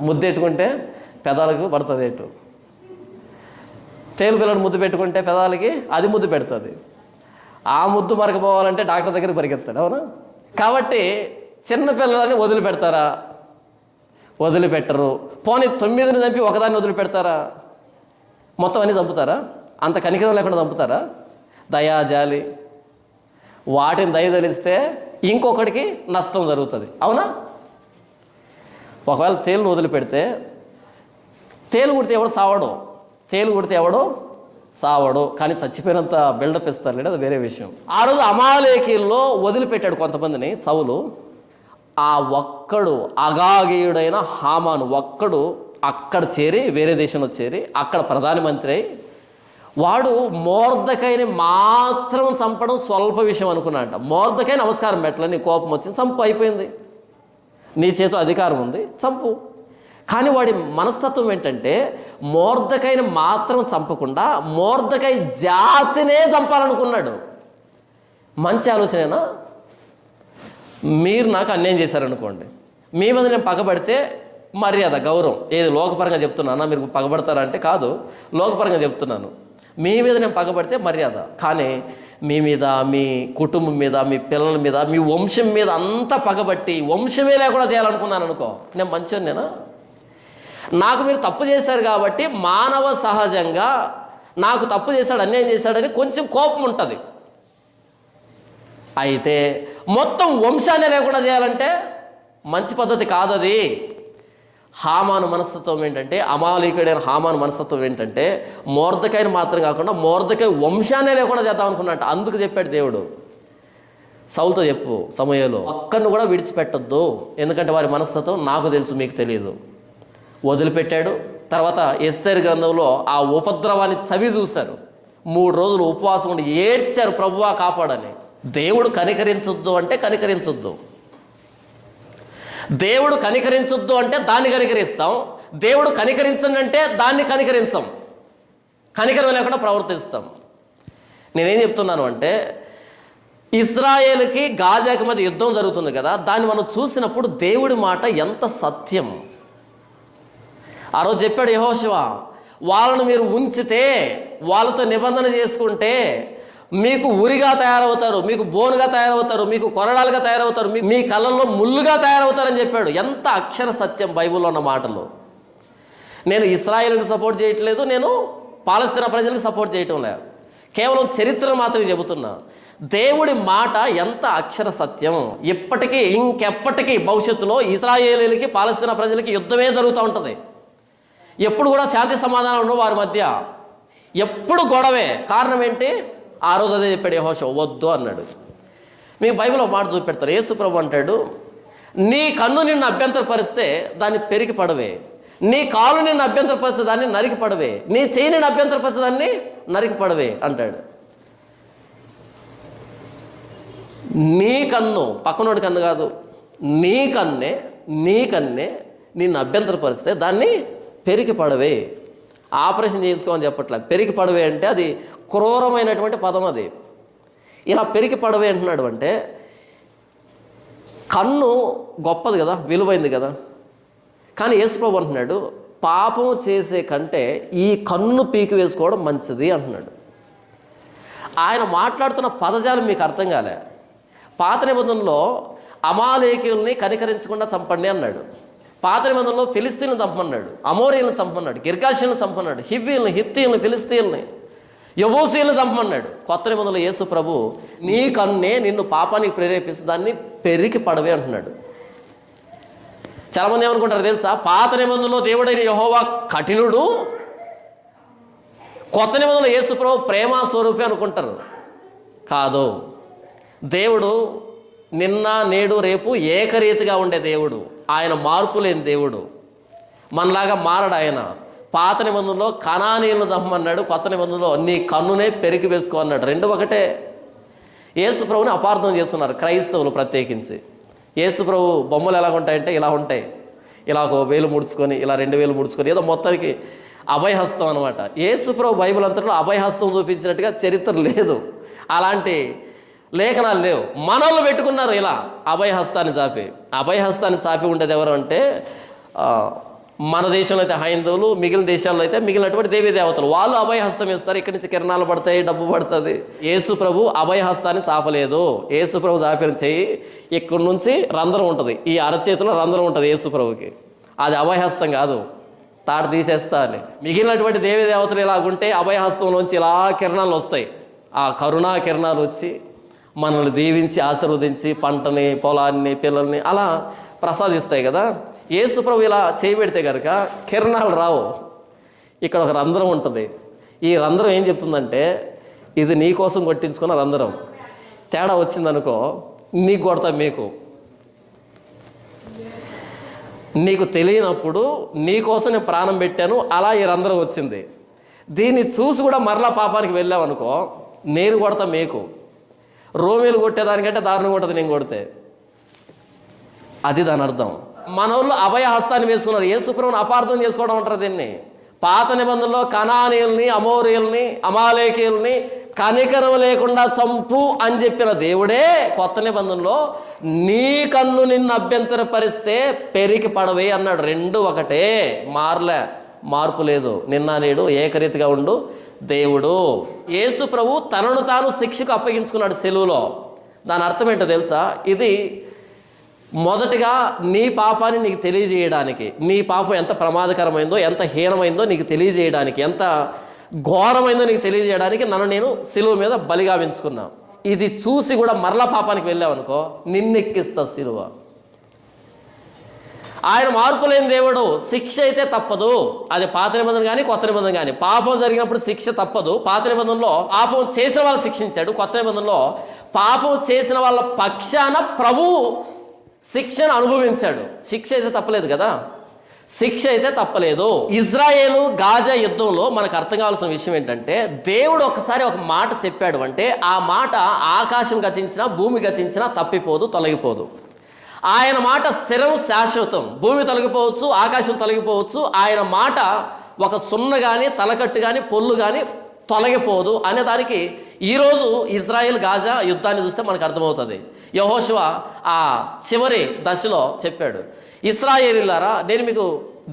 ముద్దెట్టుకుంటే పెదాలకు పడుతుంది. ఎటు తేలు పిల్లలు ముద్దు పెట్టుకుంటే పెదాలకి అది ముద్దు పెడుతుంది. ఆ ముద్దు మరకపోవాలంటే డాక్టర్ దగ్గరికి పరిగెత్తాడు, అవునా? కాబట్టి చిన్న పిల్లలని వదిలిపెడతారా? వదిలిపెట్టరు. పోనీ 9ని చంపి ఒకదాన్ని వదిలిపెడతారా? మొత్తం అన్నీ చంపుతారా? అంత కనికరం లేకుండా చంపుతారా? దయా జాలి. వాటిని దయదలిస్తే ఇంకొకటికి నష్టం జరుగుతుంది, అవునా? ఒకవేళ తేలును వదిలిపెడితే, తేలు కుడితే ఎవడు చావడు, తేలు కుడితే ఎవడు చావడు. కానీ చచ్చిపోయినంత బిల్డప్ ఇస్తారు లేడు, అది వేరే విషయం. ఆ రోజు అమాలేకీయుల్లో వదిలిపెట్టాడు కొంతమందిని సౌలు. ఆ ఒక్కడు అగాగీయుడైన హామాను ఒక్కడు అక్కడ చేరి, వేరే దేశంలో చేరి అక్కడ ప్రధానమంత్రి అయి, వాడు మొర్దెకైని మాత్రం చంపడం స్వల్ప విషయం అనుకున్నాడట. మొర్దెకై నమస్కారం పెట్టాలని కోపం వచ్చింది, చంపు, అయిపోయింది. నీ చేతిలో అధికారం ఉంది, చంపు. కానీ వాడి మనస్తత్వం ఏంటంటే మొర్దెకైని మాత్రం చంపకుండా మొర్దెకై జాతినే చంపాలనుకున్నాడు. మంచి ఆలోచనేనా? మీరు నాకు అన్యాయం చేశారనుకోండి, మీ మీద నేను పగబడితే మర్యాద, గౌరవం. ఏది లోకపరంగా చెప్తున్నానా? మీరు పగబడతారంటే కాదు, లోకపరంగా చెప్తున్నాను. మీ మీద నేను పగబడితే మర్యాద. కానీ మీ మీద, మీ కుటుంబం మీద, మీ పిల్లల మీద, మీ వంశం మీద అంతా పగబట్టి వంశమే లేకుండా చేయాలనుకున్నాను అనుకో, నేను మంచివాడినేనా? నాకు మీరు తప్పు చేశారు కాబట్టి మానవ సహజంగా నాకు తప్పు చేశాడు, అన్యాయం చేశాడని కొంచెం కోపం ఉంటుంది. అయితే మొత్తం వంశాన్ని లేకుండా చేయాలంటే మంచి పద్ధతి కాదది. హామాను మనస్తత్వం ఏంటంటే, అమాలీకుడైన హామాను మనస్తత్వం ఏంటంటే, మొర్దెకైని మాత్రం కాకుండా మొర్దెకై వంశాన్నే లేకుండా చేద్దాం అనుకున్నట్టు. అందుకు చెప్పాడు దేవుడు సౌలుతో, చెప్పు సమూయేలు, ఒక్కరిని కూడా విడిచిపెట్టొద్దు, ఎందుకంటే వారి మనస్తత్వం నాకు తెలుసు, మీకు తెలియదు. వదిలిపెట్టాడు. తర్వాత ఎస్తేరు గ్రంథంలో ఆ ఉపద్రవాన్ని చవి చూశారు. 3 రోజులు ఉపవాసం ఉండి ఏడ్చారు, ప్రభువా కాపాడని. దేవుడు కనికరించొద్దు అంటే కనికరించొద్దు, దేవుడు కనికరించొద్దు అంటే దాన్ని కనికరిస్తాం, దేవుడు కనికరించండి అంటే దాన్ని కనికరించాం, కనికరం లేకుండా ప్రవర్తిస్తాం. నేనేం చెప్తున్నాను అంటే, ఇశ్రాయేలుకి గాజాకి మధ్య యుద్ధం జరుగుతుంది కదా, దాన్ని మనం చూసినప్పుడు దేవుడి మాట ఎంత సత్యం. ఆ రోజు చెప్పాడు యెహోషువ, వాళ్ళను మీరు ఉంచితే, వాళ్ళతో నిబంధన చేసుకుంటే మీకు ఉరిగా తయారవుతారు, మీకు బోనుగా తయారవుతారు, మీకు కొరడాలుగా తయారవుతారు, మీ కళ్ళల్లో ముళ్ళుగా తయారవుతారని చెప్పాడు. ఎంత అక్షర సత్యం బైబిల్లో ఉన్న మాటలు. నేను ఇశ్రాయేలుకి సపోర్ట్ చేయట్లేదు, నేను పాలస్తీనా ప్రజలకు సపోర్ట్ చేయటం లేదు, కేవలం చరిత్ర మాత్రమే చెబుతున్నా. దేవుడి మాట ఎంత అక్షర సత్యం. ఇప్పటికీ ఇంకెప్పటికీ భవిష్యత్తులో ఇశ్రాయేలీలకి పాలస్తీనా ప్రజలకి యుద్ధమే జరుగుతూ ఉంటుంది. ఎప్పుడు కూడా శాంతి సమాధానం ఉండవు వారి మధ్య, ఎప్పుడు గొడవే. కారణం ఏంటి? ఆ రోజు అదే చెప్పాడు యెహోషువ, వద్దు అన్నాడు. మీకు బైబిల్లో మాట చూపెడతారు. యేసు ప్రభు అంటాడు, నీ కన్ను నిన్ను అభ్యంతరపరిస్తే దాన్ని పెరికి పడవే, నీ కాలు నిన్ను అభ్యంతరపరిస్తే దాన్ని నరికి పడవే, నీ చేయి నిన్ను అభ్యంతరపరిస్తే దాన్ని నరికి పడవే అంటాడు. నీ కన్ను, పక్కనోడి కన్ను కాదు, నీ కన్నే నిన్ను అభ్యంతరపరిస్తే దాన్ని పెరికి పడవే. ఆపరేషన్ చేయించుకోమని చెప్పట్లేదు. పెరికి పడవే అంటే అది క్రూరమైనటువంటి పదం. అది ఇలా పెరికి పడవే అంటున్నాడు అంటే, కన్ను గొప్పది కదా, విలువైంది కదా. కానీ యేసుప్రభు అంటున్నాడు, పాపం చేసే కంటే ఈ కన్ను పీకి వేసుకోవడం మంచిది అంటున్నాడు. ఆయన మాట్లాడుతున్న పదజాలం మీకు అర్థం కాలే. పాత నిబంధనలో అమాలేకీయుల్ని కనికరించకుండా చంపండి అన్నాడు. పాత నిబంధనలో ఫిలిస్తీన్లను చంపమన్నాడు, అమోరీలను చంపమన్నాడు, గిర్గాషీలను చంపమన్నాడు, హివ్వీలను, హిత్తీయులను, ఫిలిస్తీన్లని, యెబూసీయులను చంపమన్నాడు. కొత్త నిబంధనలో యేసు ప్రభు, నీ కన్నే నిన్ను పాపానికి ప్రేరేపిస్తే దాన్ని పెరికి పడవే అంటున్నాడు. చాలామంది ఏమనుకుంటారు తెలుసా, పాత నిబంధనలో దేవుడైన యెహోవా కఠినుడు, కొత్త నిబంధనలో యేసు ప్రభు ప్రేమ స్వరూపి అనుకుంటారు. కాదు, దేవుడు నిన్న నేడు రేపు ఏకరీతిగా ఉండే దేవుడు. ఆయన మార్పు లేని దేవుడు, మనలాగా మారడు ఆయన. పాత నిబంధనలో కనానీయులను చంపమన్నాడు, కొత్త నిబంధనలో నీ కన్నునే పెరికి వేసుకో అన్నాడు. రెండు ఒకటే. యేసు ప్రభుని అపార్థం చేస్తున్నారు క్రైస్తవులు ప్రత్యేకించి. యేసు ప్రభు బొమ్మలు ఎలా ఉంటాయంటే ఇలా ఉంటాయి, ఇలా 1 వేలు ముడుచుకొని, ఇలా 2 వేలు ముడుచుకొని, ఏదో మొత్తానికి అభయహస్తం అనమాట. యేసు ప్రభు బైబిల్ అంతట్లో అభయహస్తం చూపించినట్టుగా చరిత్ర లేదు, అలాంటి లేఖనాలు లేవు. మనోళ్ళు పెట్టుకున్నారు ఇలా అభయహస్తాన్ని చాపి. అభయహస్తాన్ని చాపి ఉండేది ఎవరు అంటే, మన దేశంలో అయితే హైందవులు, మిగిలిన దేశాల్లో అయితే మిగిలినటువంటి దేవీ దేవతలు, వాళ్ళు అభయహస్తం ఇస్తారు. ఇక్కడి నుంచి కిరణాలు పడతాయి, డబ్బు పడుతుంది. యేసు ప్రభు అభయహస్తాన్ని చాపలేదు. యేసు ప్రభు చాపిన చెయ్యి ఇక్కడి నుంచి రంధ్రం ఉంటుంది, ఈ అరచేతిలో రంధ్రం ఉంటుంది యేసు ప్రభుకి. అది అభయహస్తం కాదు, తాడు తీసేస్తా అని. మిగిలినటువంటి దేవీ దేవతలు ఇలాగుంటే అభయహస్తంలోంచి ఇలా కిరణాలు వస్తాయి. ఆ కరుణా కిరణాలు వచ్చి మనల్ని దీవించి ఆశీర్వదించి పంటని, పొలాన్ని, పిల్లల్ని అలా ప్రసాదిస్తాయి కదా. యేసు ప్రభు ఇలా చేయబెడితే కనుక కిరణాలు రావు. ఇక్కడ ఒక రంధ్రం ఉంటుంది. ఈ రంధ్రం ఏం చెప్తుందంటే, ఇది నీ కోసం కొట్టించుకున్న రంధ్రం. తేడా వచ్చిందనుకో నీకు కొడతా. నీకు తెలియనప్పుడు నీ కోసం నేను ప్రాణం పెట్టాను, అలా ఈ రంధ్రం వచ్చింది. దీన్ని చూసి కూడా మరలా పాపానికి వెళ్ళామనుకో నేను కొడతా. రోమీలు కొట్టేదానికంటే దారుణంగా ఉంటుంది నేను కొడితే. అది దాని అర్థం. మన వాళ్ళు అభయహస్తాన్ని వేసుకున్నారు. యేసు ప్రభువుని అపార్థం చేసుకోవడం అంటారు దీన్ని. పాత నిబంధనలో కనానీయుల్ని, అమోరీయుల్ని, అమాలేకీయుల్ని కనికరం లేకుండా చంపు అని చెప్పిన దేవుడే కొత్త నిబంధనలో నీ కన్ను నిన్ను అభ్యంతరపరిస్తే పెరికి పడవే అన్నాడు. రెండు ఒకటే, మార్పు లేదు. నిన్న నేడు ఏకరీతిగా ఉండు దేవుడు. యేసు ప్రభు తనను తాను శిక్షకు అప్పగించుకున్నాడు సెలువులో. దాని అర్థం ఏంటో తెలుసా? ఇది మొదటిగా నీ పాపాన్ని నీకు తెలియజేయడానికి, నీ పాపం ఎంత ప్రమాదకరమైందో, ఎంత హీనమైందో నీకు తెలియజేయడానికి, ఎంత ఘోరమైందో నీకు తెలియజేయడానికి నన్ను నేను సిలువ మీద బలిగా ఎంచుకున్నా. ఇది చూసి కూడా మరలా పాపానికి వెళ్ళావనుకో నిన్నెక్కిస్తా సిలువ. ఆయన మార్పు లేని దేవుడు. శిక్ష అయితే తప్పదు. అది పాత నిబంధన కానీ కొత్త నిబంధన కానీ. పాపం జరిగినప్పుడు శిక్ష తప్పదు. పాత నిబంధనలో పాపం చేసిన వాళ్ళు శిక్షించాడు. కొత్త నిబంధనలో పాపం చేసిన వాళ్ళ పక్షాన ప్రభువు శిక్షను అనుభవించాడు. శిక్ష అయితే తప్పలేదు కదా, శిక్ష అయితే తప్పలేదు. ఇజ్రాయేలు గాజా యుద్ధంలో మనకు అర్థం కావాల్సిన విషయం ఏంటంటే, దేవుడు ఒకసారి ఒక మాట చెప్పాడు అంటే ఆ మాట ఆకాశం గతించినా భూమి గతించినా తప్పిపోదు, తొలగిపోదు. ఆయన మాట స్థిరం, శాశ్వతం. భూమి తొలగిపోవచ్చు, ఆకాశం తొలగిపోవచ్చు, ఆయన మాట ఒక సున్న కానీ తలకట్టు కానీ పొల్లు కానీ తొలగిపోదు అనే దానికి ఈరోజు ఇజ్రాయెల్ గాజా యుద్ధాన్ని చూస్తే మనకు అర్థమవుతుంది. యెహోషువ ఆ చివరి దశలో చెప్పాడు, ఇశ్రాయేలీయులారా నేను మీకు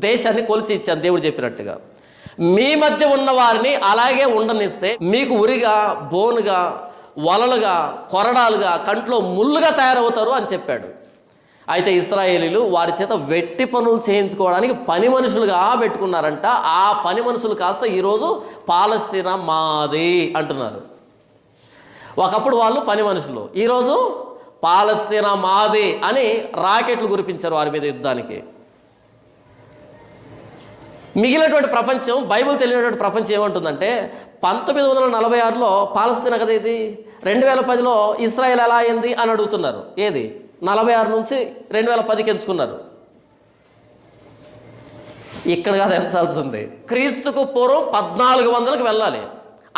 దేశాన్ని కొలిచి ఇచ్చాను దేవుడు చెప్పినట్టుగా. మీ మధ్య ఉన్న వారిని అలాగే ఉండనిస్తే మీకు ఉరిగా, బోనుగా, వలలుగా, కొరడాలుగా, కంట్లో ముళ్ళుగా తయారవుతారు అని చెప్పాడు. అయితే ఇశ్రాయేలీలు వారి చేత వెట్టి పనులు చేయించుకోవడానికి పని మనుషులుగా పెట్టుకున్నారంట. ఆ పని మనుషులు కాస్త ఈరోజు పాలస్తీనా మాది అంటున్నారు. ఒకప్పుడు వాళ్ళు పని మనుషులు, ఈరోజు పాలస్తీనా మాది అని రాకెట్లు కురిపించారు వారి మీద యుద్ధానికి. మిగిలినటువంటి ప్రపంచం, బైబిల్ తెలియనటువంటి ప్రపంచం ఏమంటుందంటే 1946లో పాలస్తీనా కదా ఇది, 2010లో ఇస్రాయేల్ ఎలా అయింది అని అడుగుతున్నారు. ఏది 46 నుంచి 2010కి ఎంచుకున్నారు. ఇక్కడ కాదు ఎంచాల్సింది, క్రీస్తుకు పూర్వం 1400కి వెళ్ళాలి.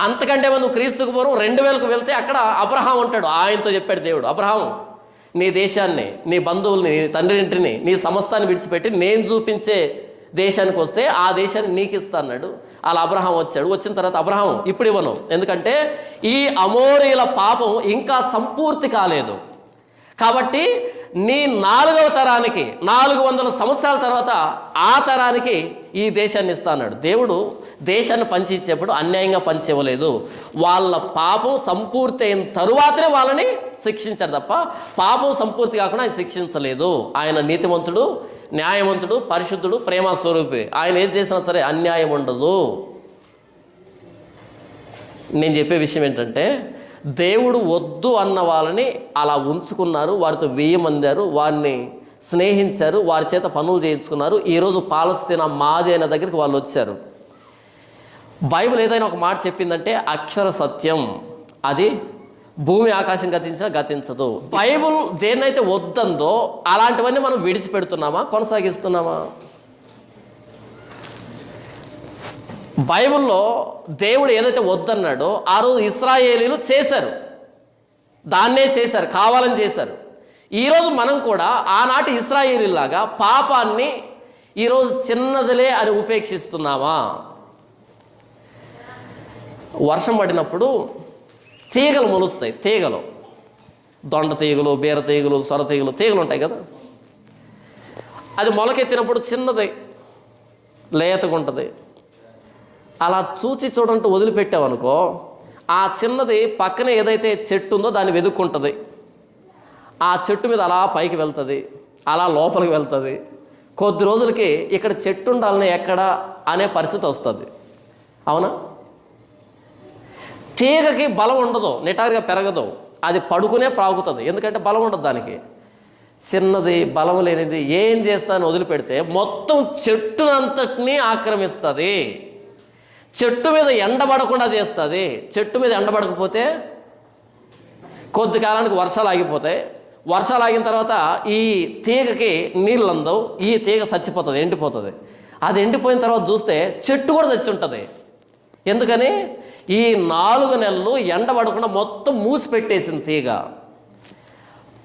అంతకంటే నువ్వు క్రీస్తుకు పూర్వం 2000కు వెళ్తే అక్కడ అబ్రహాం ఉంటాడు. ఆయనతో చెప్పాడు దేవుడు, అబ్రహాం నీ దేశాన్ని, నీ బంధువుల్ని, నీ తండ్రింటిని, నీ సమస్తాన్ని విడిచిపెట్టి నేను చూపించే దేశానికి వస్తే ఆ దేశాన్ని నీకు ఇస్తా అన్నాడు. అలా అబ్రహాం వచ్చాడు. వచ్చిన తర్వాత అబ్రహాం ఇప్పుడు ఇవ్వను, ఎందుకంటే ఈ అమోరీల పాపం ఇంకా సంపూర్తి కాలేదు కాబట్టి నీ 4వ తరానికి 400 సంవత్సరాల తర్వాత ఆ తరానికి ఈ దేశాన్ని ఇస్తా అన్నాడు. దేవుడు దేశాన్ని పంచి ఇచ్చేప్పుడు అన్యాయంగా పంచి ఇవ్వలేదు. వాళ్ళ పాపం సంపూర్తి అయిన తరువాతనే వాళ్ళని శిక్షించాడు తప్ప పాపం సంపూర్తి కాకుండా ఆయన శిక్షించలేదు. ఆయన నీతిమంతుడు, న్యాయవంతుడు, పరిశుద్ధుడు, ప్రేమ స్వరూపి. ఆయన ఏది చేసినా సరే అన్యాయం ఉండదు. నేను చెప్పే విషయం ఏంటంటే, దేవుడు వద్దు అన్న వాళ్ళని అలా ఉంచుకున్నారు, వారితో వేయమందారు, వారిని స్నేహించారు, వారి చేత పనులు చేయించుకున్నారు. ఈరోజు పాలస్తీనా మాది అయిన దగ్గరికి వాళ్ళు వచ్చారు. బైబిల్ ఏదైనా ఒక మాట చెప్పిందంటే అక్షర సత్యం. అది భూమి ఆకాశం గతించినా గతించదు. బైబిల్ దేన్నైతే వద్దందో అలాంటివన్నీ మనం విడిచిపెడుతున్నామా, కొనసాగిస్తున్నామా? బైబిల్లో దేవుడు ఏదైతే వద్దన్నాడో ఆ రోజు ఇశ్రాయేలీలు చేశారు, దాన్నే చేశారు, కావాలని చేశారు. ఈరోజు మనం కూడా ఆనాటి ఇశ్రాయేలీలాగా పాపాన్ని ఈరోజు చిన్నదిలే అని ఉపేక్షిస్తున్నామా? వర్షం పడినప్పుడు తీగలు మొలుస్తాయి, తీగలు, దొండ తీగలు, బీర తీగలు, సొర తీగలు, తీగలు ఉంటాయి కదా. అది మొలకెత్తినప్పుడు చిన్నది, లేతగా ఉంటుంది. అలా చూచి చూడంటూ వదిలిపెట్టావనుకో ఆ చిన్నది పక్కన ఏదైతే చెట్టు ఉందో దాన్ని వెతుక్కుంటుంది. ఆ చెట్టు మీద అలా పైకి వెళ్తుంది, అలా లోపలికి వెళ్తుంది. కొద్ది రోజులకి ఇక్కడ చెట్టు ఉండాలని ఎక్కడ అనే పరిస్థితి వస్తుంది. అవునా? తీగకి బలం ఉండదు, నిటారుగా పెరగదు, అది పడుకునే ప్రాగుతుంది. ఎందుకంటే బలం ఉండదు దానికి. చిన్నది, బలం లేనిది ఏం చేస్తానని వదిలిపెడితే మొత్తం చెట్టునంతటినీ ఆక్రమిస్తుంది. చెట్టు మీద ఎండబడకుండా చేస్తుంది. చెట్టు మీద ఎండబడకపోతే కొద్ది కాలానికి వర్షాలు ఆగిపోతాయి. వర్షాలు ఆగిన తర్వాత ఈ తీగకి నీళ్ళు అందవు, ఈ తీగ చచ్చిపోతుంది, ఎండిపోతుంది. అది ఎండిపోయిన తర్వాత చూస్తే చెట్టు కూడా చచ్చి ఉంటుంది. ఎందుకని? ఈ 4 నెలలు ఎండబడకుండా మొత్తం మూసి పెట్టేసింది తీగ.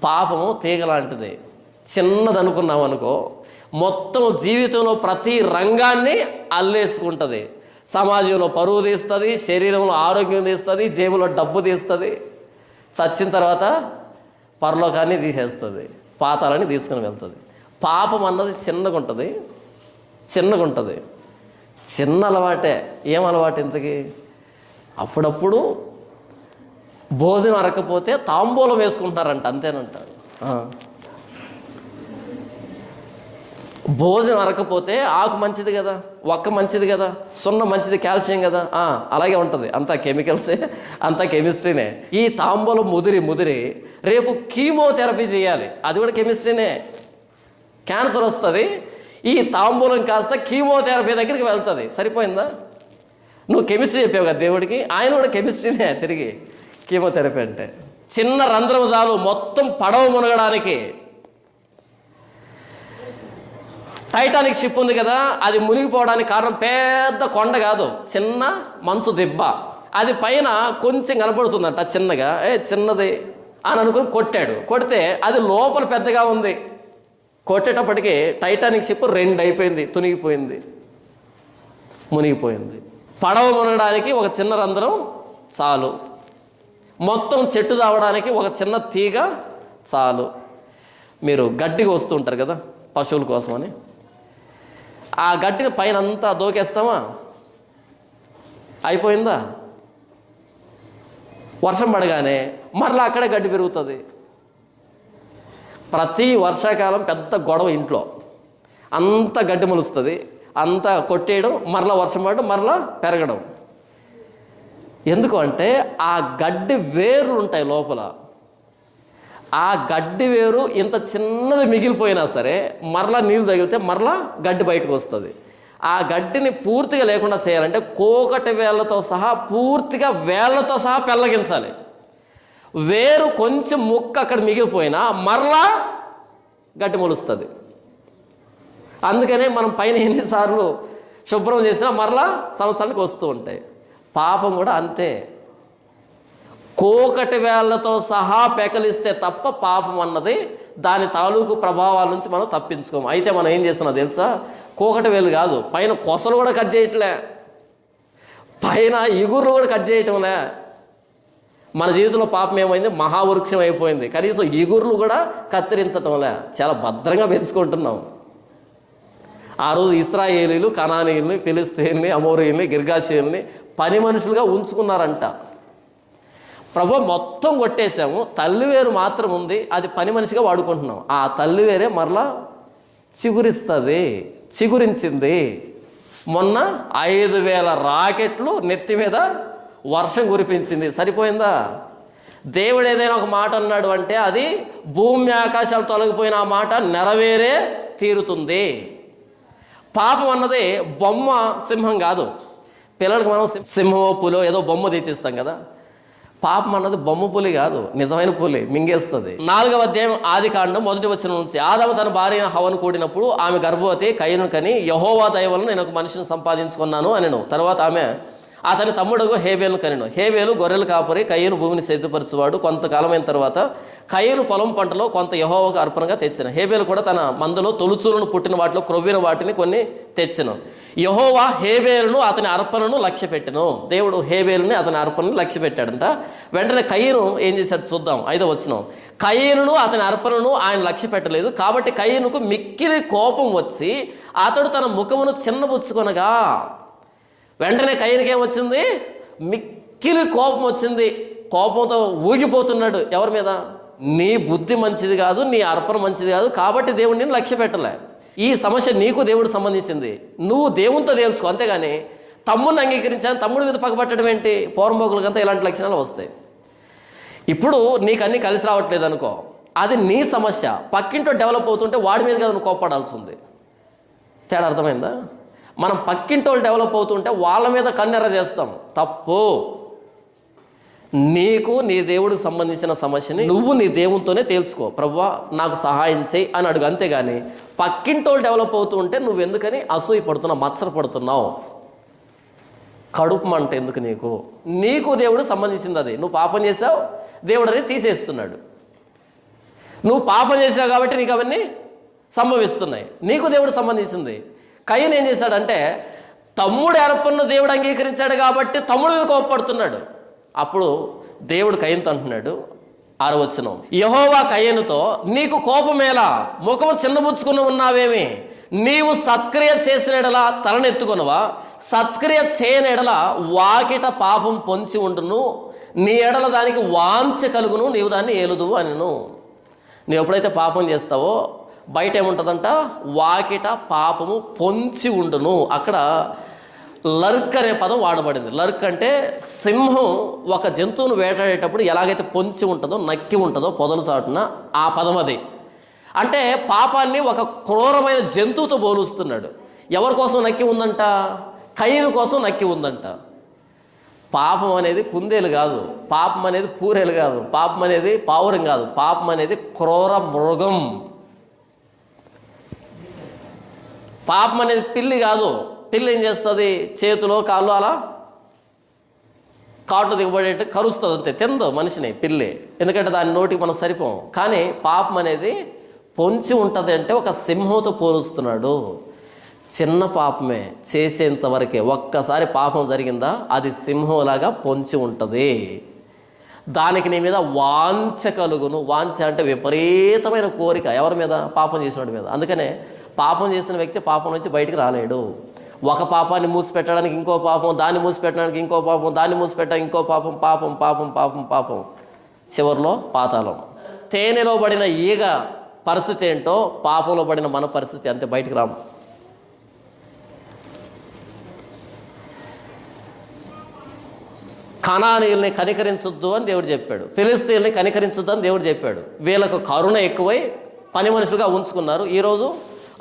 పాపము తీగ లాంటిది. చిన్నది అనుకున్నాం అనుకో, మొత్తం జీవితంలో ప్రతి రంగాన్ని అల్లేసుకుంటుంది. సమాజంలో పరువు తీస్తుంది, శరీరంలో ఆరోగ్యం తీస్తుంది, జేబులో డబ్బు తీస్తుంది, చచ్చిన తర్వాత పరలోకాన్ని తీసేస్తుంది, పాతాలని తీసుకుని వెళ్తుంది. పాపం అన్నది చిన్నగా ఉంటుంది. చిన్న అలవాటే. ఏం అలవాటు ఇంతకీ? అప్పుడప్పుడు భోజనం అరకపోతే తాంబూలం వేసుకుంటున్నారంట, అంతేనంటారు. భోజనం అరకపోతే ఆకు మంచిది కదా, ఒక్క మంచిది కదా, సున్న మంచిది, కాల్షియం కదా, అలాగే ఉంటుంది. అంతా కెమికల్సే, అంతా కెమిస్ట్రీనే. ఈ తాంబూలం ముదిరి రేపు కీమోథెరపీ చేయాలి, అది కూడా కెమిస్ట్రీనే. క్యాన్సర్ వస్తుంది, ఈ తాంబూలం కాస్త కీమోథెరపీ దగ్గరికి వెళ్తుంది. సరిపోయిందా? నువ్వు కెమిస్ట్రీ చెప్పావు కదా దేవుడికి, ఆయన కూడా కెమిస్ట్రీనే తిరిగి. కీమోథెరపీ అంటే చిన్న రంధ్రం చాలు మొత్తం పడవ మునగడానికి. టైటానిక్ షిప్ ఉంది కదా, అది మునిగిపోవడానికి కారణం పెద్ద కొండ కాదు, చిన్న మంచు దిబ్బ. అది పైన కొంచెం కనపడుతుందంట చిన్నగా, చిన్నది అని అనుకుని కొడితే అది లోపల పెద్దగా ఉంది. కొట్టేటప్పటికి టైటానిక్ షిప్ 2 అయిపోయింది, మునిగిపోయింది. పడవ మునగడానికి ఒక చిన్న రంధ్రం చాలు, మొత్తం చెట్టు చావడానికి ఒక చిన్న తీగ చాలు. మీరు గడ్డికి వస్తుంటారు కదా పశువుల కోసమని, ఆ గడ్డిని పైన అంతా దోకేస్తామా? అయిపోయిందా? వర్షం పడగానే మరలా అక్కడే గడ్డి పెరుగుతుంది. ప్రతి వర్షాకాలం పెద్ద గొడవ ఇంట్లో, అంత గడ్డి మొలుస్తుంది, అంతా కొట్టేయడం, మరలా వర్షం పడడం, మరలా పెరగడం. ఎందుకు అంటే ఆ గడ్డి వేర్లు ఉంటాయి లోపల. ఆ గడ్డి వేరు ఇంత చిన్నది మిగిలిపోయినా సరే మరలా నీళ్ళు తగిలితే మరలా గడ్డి బయటకు వస్తుంది. ఆ గడ్డిని పూర్తిగా లేకుండా చేయాలంటే కోకటి వేళ్ళతో సహా పూర్తిగా వేళ్ళతో సహా పెళ్ళగించాలి. వేరు కొంచెం ముక్క అక్కడ మిగిలిపోయినా మరలా గడ్డి మొలుస్తుంది. అందుకనే మనం పైన ఎన్నిసార్లు శుభ్రం చేసినా మరలా సంవత్సరానికి వస్తూ ఉంటాయి. పాపం కూడా అంతే. కోకటి వేళ్లతో సహా పెకలిస్తే తప్ప పాపం అన్నది దాని తాలూకు ప్రభావాల నుంచి మనం తప్పించుకోము. అయితే మనం ఏం చేస్తున్నా తెలుసా? కోకటి వేలు కాదు, పైన కొసలు కూడా కట్ చేయట్లే, పైన ఇగుర్లు కూడా కట్ చేయటంలే. మన జీవితంలో పాపం ఏమైంది? మహావృక్షం అయిపోయింది. కనీసం ఇగుర్లు కూడా కత్తిరించటంలే, చాలా భద్రంగా పెంచుకుంటున్నాం. ఆ రోజు ఇశ్రాయేలీలు కనానీయుల్ని, ఫిలిస్తీన్ని, అమోరీయుల్ని, గిర్గాషీయుల్ని పని మనుషులుగా ఉంచుకున్నారంట. ప్రభు మొత్తం కొట్టేశాము, తల్లివేరు మాత్రం ఉంది, అది పని మనిషిగా వాడుకుంటున్నాం. ఆ తల్లివేరే మరలా చిగురించింది. మొన్న 5,000 రాకెట్లు నెత్తి మీద వర్షం కురిపించింది. సరిపోయిందా? దేవుడు ఏదైనా ఒక మాట అన్నాడు అంటే అది భూమి ఆకాశాలు తొలగిపోయిన ఆ మాట నెరవేరే తీరుతుంది. పాపం అన్నది బొమ్మ సింహం కాదు. పిల్లలకి మనం సింహమో పులో ఏదో బొమ్మ తెచ్చిస్తాం కదా. పాపం అన్నది బొమ్మ పులి కాదు, నిజమైన పులి, మింగేస్తుంది. 4వ అధ్యాయం ఆదికాండం 1వ వచనం నుంచి, ఆదాము తన భార్య హవ్వను కూడినప్పుడు ఆమె గర్భవతి, కయీను కని యెహోవా దయ వలన నేను ఒక మనిషిని సంపాదించుకున్నాను అనెను. తర్వాత ఆమె అతని తమ్ముడు హేబేలును కనెను. హేబేలు గొర్రెలు కాపరి, కయీను భూమిని సేద్యపరచువాడు. కొంతకాలమైన తర్వాత కయీను పొలం పంటలో కొంత యెహోవాకు అర్పణగా తెచ్చిన. హేబేలు కూడా తన మందలో తొలుచూలను పుట్టిన వాటిలో క్రొవ్విన వాటిని కొన్ని తెచ్చెను. యెహోవా హేబేలును అతని అర్పణను లక్ష్యపెట్టెను. దేవుడు హేబేలుని అతని అర్పణను లక్ష్యపెట్టాడంట. వెంటనే కయీను ఏం చేశాడు చూద్దాం. 5వ వచనం, కయీనును అతని అర్పణను ఆయన లక్ష్యపెట్టలేదు. కాబట్టి కయీనుకు మిక్కిలి కోపం వచ్చి అతడు తన ముఖమును చిన్నబుచ్చుకొనగా, వెంటనే కయీనుకి ఏమొచ్చింది? మిక్కిలి కోపం వచ్చింది. కోపంతో ఊగిపోతున్నాడు. ఎవరి మీద? నీ బుద్ధి మంచిది కాదు, నీ అర్పణ మంచిది కాదు, కాబట్టి దేవుడు నేను లక్ష్య పెట్టలే. ఈ సమస్య నీకు దేవుడికి సంబంధించింది, నువ్వు దేవునితో తేల్చుకో. అంతేగాని తమ్ముడిని అంగీకరించాను తమ్ముడి మీద పగబట్టడం ఏంటి? పౌర్మోకులకంతా ఇలాంటి లక్షణాలు వస్తాయి. ఇప్పుడు నీకు అన్నీ కలిసి రావట్లేదు అనుకో, అది నీ సమస్య. పక్కింటో డెవలప్ అవుతుంటే వాడి మీద కదా నువ్వు కోప్పడాల్సి ఉంది. తేడా అర్థమైందా? మనం పక్కింటోళ్ళు డెవలప్ అవుతుంటే వాళ్ళ మీద కన్నెర్ర చేస్తాం, తప్పు. నీకు నీ దేవుడికి సంబంధించిన సమస్యని నువ్వు నీ దేవునితోనే తేల్చుకో. ప్రభువా నాకు సహాయం చేయి అని అడుగు. అంతేగాని పక్కింటోళ్ళు డెవలప్ అవుతూ ఉంటే నువ్వు ఎందుకని అసూయ పడుతున్నావు, మత్సర పడుతున్నావు, కడుపు మంట ఎందుకు నీకు? నీకు దేవుడు సంబంధించింది అది. నువ్వు పాపం చేసావు, దేవుడు అనేది తీసేస్తున్నాడు. నువ్వు పాపం చేసావు కాబట్టి నీకు అవన్నీ సంభవిస్తున్నాయి. నీకు దేవుడు సంబంధించింది. కయీను ఏం చేశాడంటే తమ్ముడు అర్పణను దేవుడు అంగీకరించాడు కాబట్టి తమ్ముడు మీద కోపపడుతున్నాడు. అప్పుడు దేవుడు కయీనుతో అంటున్నాడు, 6వ వచనం, యెహోవా కయీనుతో, నీకు కోపమేలా, ముఖము చిన్నబుచ్చుకుని ఉన్నావేమి? నీవు సత్క్రియ చేసిన ఎడల తలనెత్తుకొనవా? సత్క్రియ చేయని ఎడల వాకిట పాపం పొంచి ఉండును, నీ ఎడల దానికి వాంఛ కలుగును, నీవు దాన్ని ఏలుదువు అనెను. నువ్వు ఎప్పుడైతే పాపం చేస్తావో బయట ఏముంటుందంట? వాకిట పాపము పొంచి ఉండును. అక్కడ లర్క్ అనే పదం వాడబడింది. లర్క్ అంటే సింహం ఒక జంతువును వేటాడేటప్పుడు ఎలాగైతే పొంచి ఉంటుందో, నక్కి ఉంటుందో పొదల చాటున, ఆ పదం అది. అంటే పాపాన్ని ఒక క్రూరమైన జంతువుతో పోలుస్తున్నాడు. ఎవరి కోసం నక్కి ఉందంట? కయీను కోసం నక్కి ఉందంట. పాపం అనేది కుందేలు కాదు, పాపం అనేది పూరేలు కాదు, పాపం అనేది పావురం కాదు, పాపం అనేది క్రూర మృగం. పాపం అనేది పిల్లి కాదు. పిల్లి ఏం చేస్తుంది? చేతిలో కాళ్ళు అలా కాట్లు దిగబడేట్టు కరుస్తుంది, అంతే, తిందు మనిషిని పిల్లి, ఎందుకంటే దాని నోటికి మనం సరిపోం. కానీ పాపం అనేది పొంచి ఉంటుంది అంటే ఒక సింహంతో పోలుస్తున్నాడు. చిన్న పాపమే, చేసేంత వరకే. ఒక్కసారి పాపం జరిగిందా అది సింహంలాగా పొంచి ఉంటుంది. దానికి నీ మీద వాంఛ కలుగును. వాంఛ అంటే విపరీతమైన కోరిక. ఎవరి మీద? పాపం చేసినవాడి మీద. అందుకనే పాపం చేసిన వ్యక్తి పాపం నుంచి బయటికి రాలేడు. ఒక పాపాన్ని మూసిపెట్టడానికి ఇంకో పాపం, దాన్ని మూసిపెట్టడానికి ఇంకో పాపం, దాన్ని మూసిపెట్టడానికి ఇంకో పాపం, పాపం పాపం పాపం పాపం, చివరిలో పాతాళం. తేనెలో పడిన ఈగ పరిస్థితి ఏంటో పాపంలో పడిన మన పరిస్థితి అంతే, బయటికి రాము. కనానీయుల్ని కనికరించొద్దు అని దేవుడు చెప్పాడు, ఫిలిస్తీయుల్ని కనికరించొద్దు అని దేవుడు చెప్పాడు. వీళ్ళకు కరుణ ఎక్కువై పని మనుషులుగా ఉంచుకున్నారు. ఈరోజు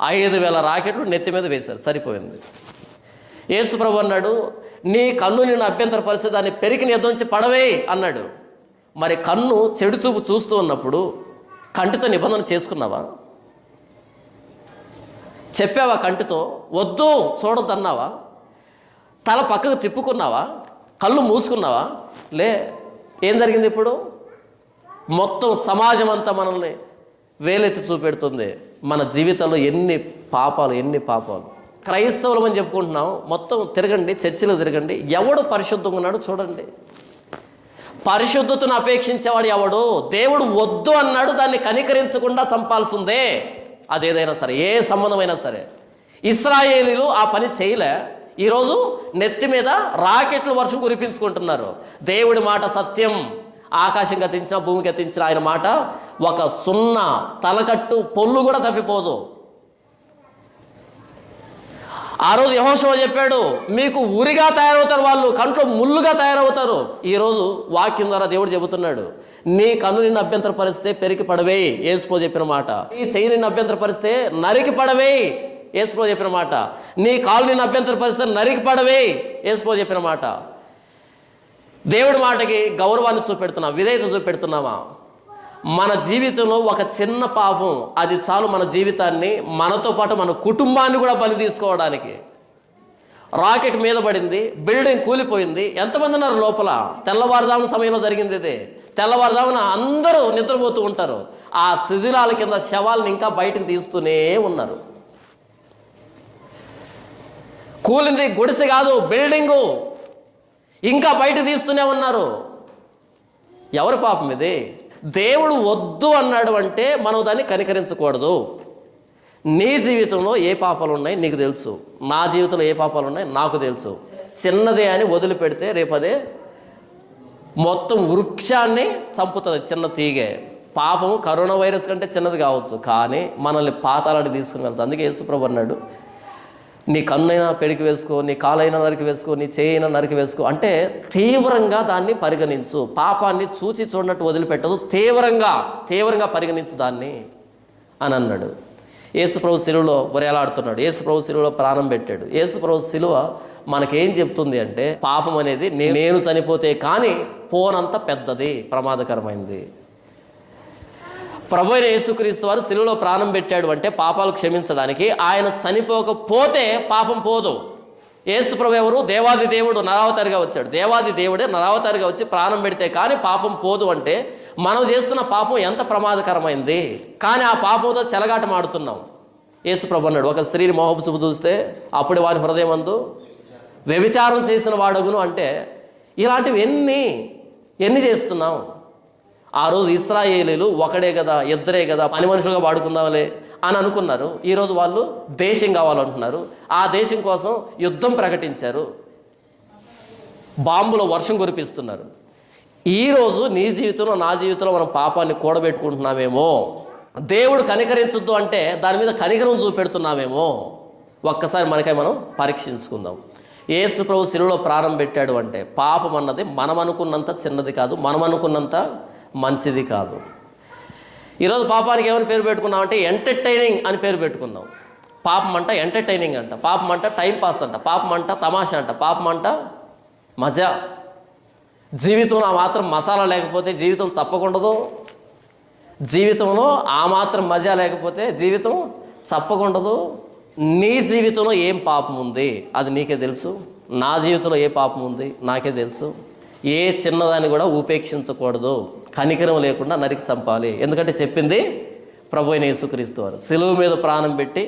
5,000 రాకెట్లు నెత్తి మీద వేశారు, సరిపోయింది. యేసు ప్రభు అన్నాడు, నీ కన్ను నిన్ను అభ్యంతరపరిస్తే దాన్ని పెరికి నీ ఎద్దు నుంచి పడవే అన్నాడు. మరి కన్ను చెడు చూపు చూస్తూ ఉన్నప్పుడు కంటితో నిబంధన చేసుకున్నావా? చెప్పావా కంటితో వద్దు చూడొద్దన్నావా? తల పక్కకు తిప్పుకున్నావా? కళ్ళు మూసుకున్నావా? లే. ఏం జరిగింది ఇప్పుడు? మొత్తం సమాజం అంతా మనల్ని వేలెత్తి చూపెడుతుంది. మన జీవితంలో ఎన్ని పాపాలు. క్రైస్తవులమని చెప్పుకుంటున్నాం, మొత్తం తిరగండి, చర్చిలో తిరగండి, ఎవడు పరిశుద్ధంగా ఉన్నాడు చూడండి. పరిశుద్ధతను అపేక్షించేవాడు ఎవడు? దేవుడు వద్దు అన్నాడు, దాన్ని కనికరించకుండా చంపాల్సిందే. అదేదైనా సరే, ఏ సంబంధమైనా సరే. ఇశ్రాయేలీలు ఆ పని చేయలే. ఈరోజు నెత్తి మీద రాకెట్లు వర్షం కురిపించుకుంటున్నారు. దేవుడి మాట సత్యం. ఆకాశం గతించిన, భూమి గతించిన ఆయన మాట ఒక సున్నా తలకట్టు పొల్లు కూడా తప్పిపోదు. ఆ రోజు యెహోషువ చెప్పాడు, మీకు ఉరిగా తయారవుతారు వాళ్ళు, కంట్లో ముళ్ళుగా తయారవుతారు. ఈరోజు వాక్యం ద్వారా దేవుడు చెబుతున్నాడు, నీ కన్ను నిన్ను అభ్యంతరపరిస్తే పెరికి పడవే, యేసుప్రభు చెప్పిన మాట. నీ చెయ్యి నిన్ను అభ్యంతరపరిస్తే నరికి పడవే, యేసుప్రభు చెప్పిన మాట. నీ కాలు నిన్ను అభ్యంతరపరిస్తే నరికి పడవే, యేసుప్రభు చెప్పిన మాట. దేవుడి మాటకి గౌరవాన్ని చూపెడుతున్నావా? విధేయత చూపెడుతున్నావా? మన జీవితంలో ఒక చిన్న పాపం, అది చాలు మన జీవితాన్ని, మనతో పాటు మన కుటుంబాన్ని కూడా బలి తీసుకోవడానికి. రాకెట్ మీద పడింది, బిల్డింగ్ కూలిపోయింది, ఎంతమంది ఉన్నారు లోపల? తెల్లవారుజామున సమయంలో జరిగింది ఇది. తెల్లవారుజామున అందరూ నిద్రపోతూ ఉంటారు. ఆ శిథిలాల కింద శవాలను ఇంకా బయటకు తీస్తూనే ఉన్నారు. కూలింది గుడిసె కాదు, బిల్డింగు, ఇంకా బయట తీస్తూనే ఉన్నారు. ఎవరి పాపం ఇది? దేవుడు వద్దు అన్నాడు అంటే మనం దాన్ని కనికరించకూడదు. నీ జీవితంలో ఏ పాపాలు ఉన్నాయి నీకు తెలుసు, నా జీవితంలో ఏ పాపాలు ఉన్నాయి నాకు తెలుసు. చిన్నదే అని వదిలిపెడితే రేపదే మొత్తం వృక్షాన్ని చంపుతుంది. చిన్న తీగే. పాపం కరోనా వైరస్ కంటే చిన్నది కావచ్చు, కానీ మనల్ని పాతాళానికి తీసుకుని వెళ్తుంది. అందుకే యేసుప్రభు అన్నాడు, నీ కన్నైనా పెడికి వేసుకో, నీ కాలైనా నరికి వేసుకో, నీ చేయినా నరికి వేసుకో. అంటే తీవ్రంగా దాన్ని పరిగణించు. పాపాన్ని చూచి చూడనట్టు వదిలిపెట్టదు, తీవ్రంగా పరిగణించు దాన్ని అని అన్నాడు. యేసుప్రభు శిలువలో వేలాడుతున్నాడు. యేసుప్రభు శిలువలో ప్రాణం పెట్టాడు. యేసుప్రభు శిలువ మనకేం చెప్తుంది అంటే, పాపం అనేది నేను చనిపోతే కానీ పోనంత పెద్దది, ప్రమాదకరమైంది. ప్రభు అయిన యేసుక్రీస్తు వారు శిలువలో ప్రాణం పెట్టాడు అంటే పాపాలు క్షమించడానికి. ఆయన చనిపోకపోతే పాపం పోదు. యేసు ప్రభు ఎవరు? దేవాది దేవుడు నరావతారిగా వచ్చాడు. దేవాది దేవుడే నరావతారిగా వచ్చి ప్రాణం పెడితే కానీ పాపం పోదు. అంటే మనం చేస్తున్న పాపం ఎంత ప్రమాదకరమైంది, కానీ ఆ పాపంతో చెలగాటమాడుతున్నాం. యేసుప్రభు అన్నాడు, ఒక స్త్రీని మోహపు చూపు చూస్తే అప్పుడు వారి హృదయమందు వ్యభిచారం చేసిన వాడగును. అంటే ఇలాంటివి ఎన్ని చేస్తున్నాం? ఆ రోజు ఇశ్రాయేలీలు ఒకడే కదా, ఇద్దరే కదా, పని మనుషులుగా వాడుకుందాంలే అని అనుకున్నారు. ఈరోజు వాళ్ళు దేశం కావాలంటున్నారు. ఆ దేశం కోసం యుద్ధం ప్రకటించారు, బాంబుల వర్షం కురిపిస్తున్నారు. ఈరోజు నీ జీవితంలో నా జీవితంలో మనం పాపాన్ని కూడబెట్టుకుంటున్నామేమో, దేవుడు కనికరించొద్దు అంటే దాని మీద కనికరం చూపెడుతున్నామేమో. ఒక్కసారి మనకై మనం పరీక్షించుకుందాం. యేసు ప్రభు శిలువలో ప్రాణం పెట్టాడు అంటే పాపం అన్నది మనం అనుకున్నంత చిన్నది కాదు, మనం అనుకున్నంత మంచిది కాదు. ఈరోజు పాపానికి ఏమని పేరు పెట్టుకున్నాం అంటే ఎంటర్టైనింగ్ అని పేరు పెట్టుకున్నాం. పాపం అంట ఎంటర్టైనింగ్ అంట, పాపం అంట టైంపాస్ అంట, పాపం అంట తమాషా అంట, పాపం అంట మజా. జీవితంలో ఆ మాత్రం మసాలా లేకపోతే జీవితం చప్పకుండదు. జీవితంలో ఆ మాత్రం మజా లేకపోతే జీవితం చప్పకుండదు. నీ జీవితంలో ఏం పాపం ఉంది అది నీకే తెలుసు, నా జీవితంలో ఏ పాపం ఉంది నాకే తెలుసు. ఏ చిన్నదాన్ని కూడా ఉపేక్షించకూడదు, కనికరం లేకుండా నరికి చంపాలి. ఎందుకంటే చెప్పింది ప్రభు అయిన యేసుక్రీస్తు వారు. సిలువ మీద ప్రాణం పెట్టి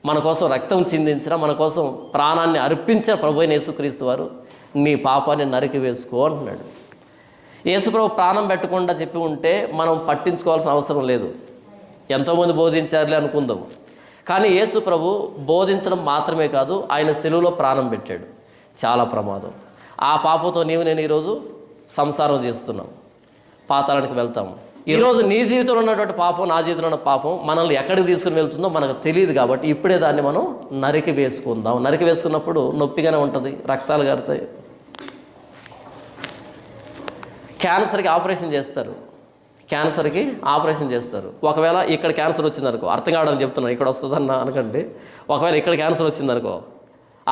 మన కోసం రక్తం చిందించిన, మన కోసం ప్రాణాన్ని అర్పించిన ప్రభు అయిన యేసుక్రీస్తు వారు నీ పాపాన్ని నరికి వేసుకో అంటున్నాడు. యేసుప్రభు ప్రాణం పెట్టకుండా చెప్పి ఉంటే మనం పట్టించుకోవాల్సిన అవసరం లేదు. ఎంతోమంది బోధించారులే అనుకుందాం. కానీ యేసుప్రభు బోధించడం మాత్రమే కాదు, ఆయన సిలువలో ప్రాణం పెట్టాడు. చాలా ప్రమాదం. ఆ పాపంతో నేను ఈరోజు సంసారం చేస్తున్నాం, పాతాళానికి వెళ్తాము. ఈరోజు నీ జీవితంలో ఉన్నటువంటి పాపం, నా జీవితంలో ఉన్న పాపం మనల్ని ఎక్కడికి తీసుకుని వెళ్తుందో మనకు తెలియదు. కాబట్టి ఇప్పుడే దాన్ని మనం నరికి వేసుకుందాం. నరికి వేసుకున్నప్పుడు నొప్పిగానే ఉంటుంది, రక్తాలు కారుతాయి. క్యాన్సర్కి ఆపరేషన్ చేస్తారు, క్యాన్సర్కి ఆపరేషన్ చేస్తారు. ఒకవేళ ఇక్కడ క్యాన్సర్ వచ్చిందనుకో, అర్థం కావడానికి చెప్తున్నాను, ఇక్కడ వస్తుందన్న అనకండి. ఒకవేళ ఇక్కడ క్యాన్సర్ వచ్చిందనుకో,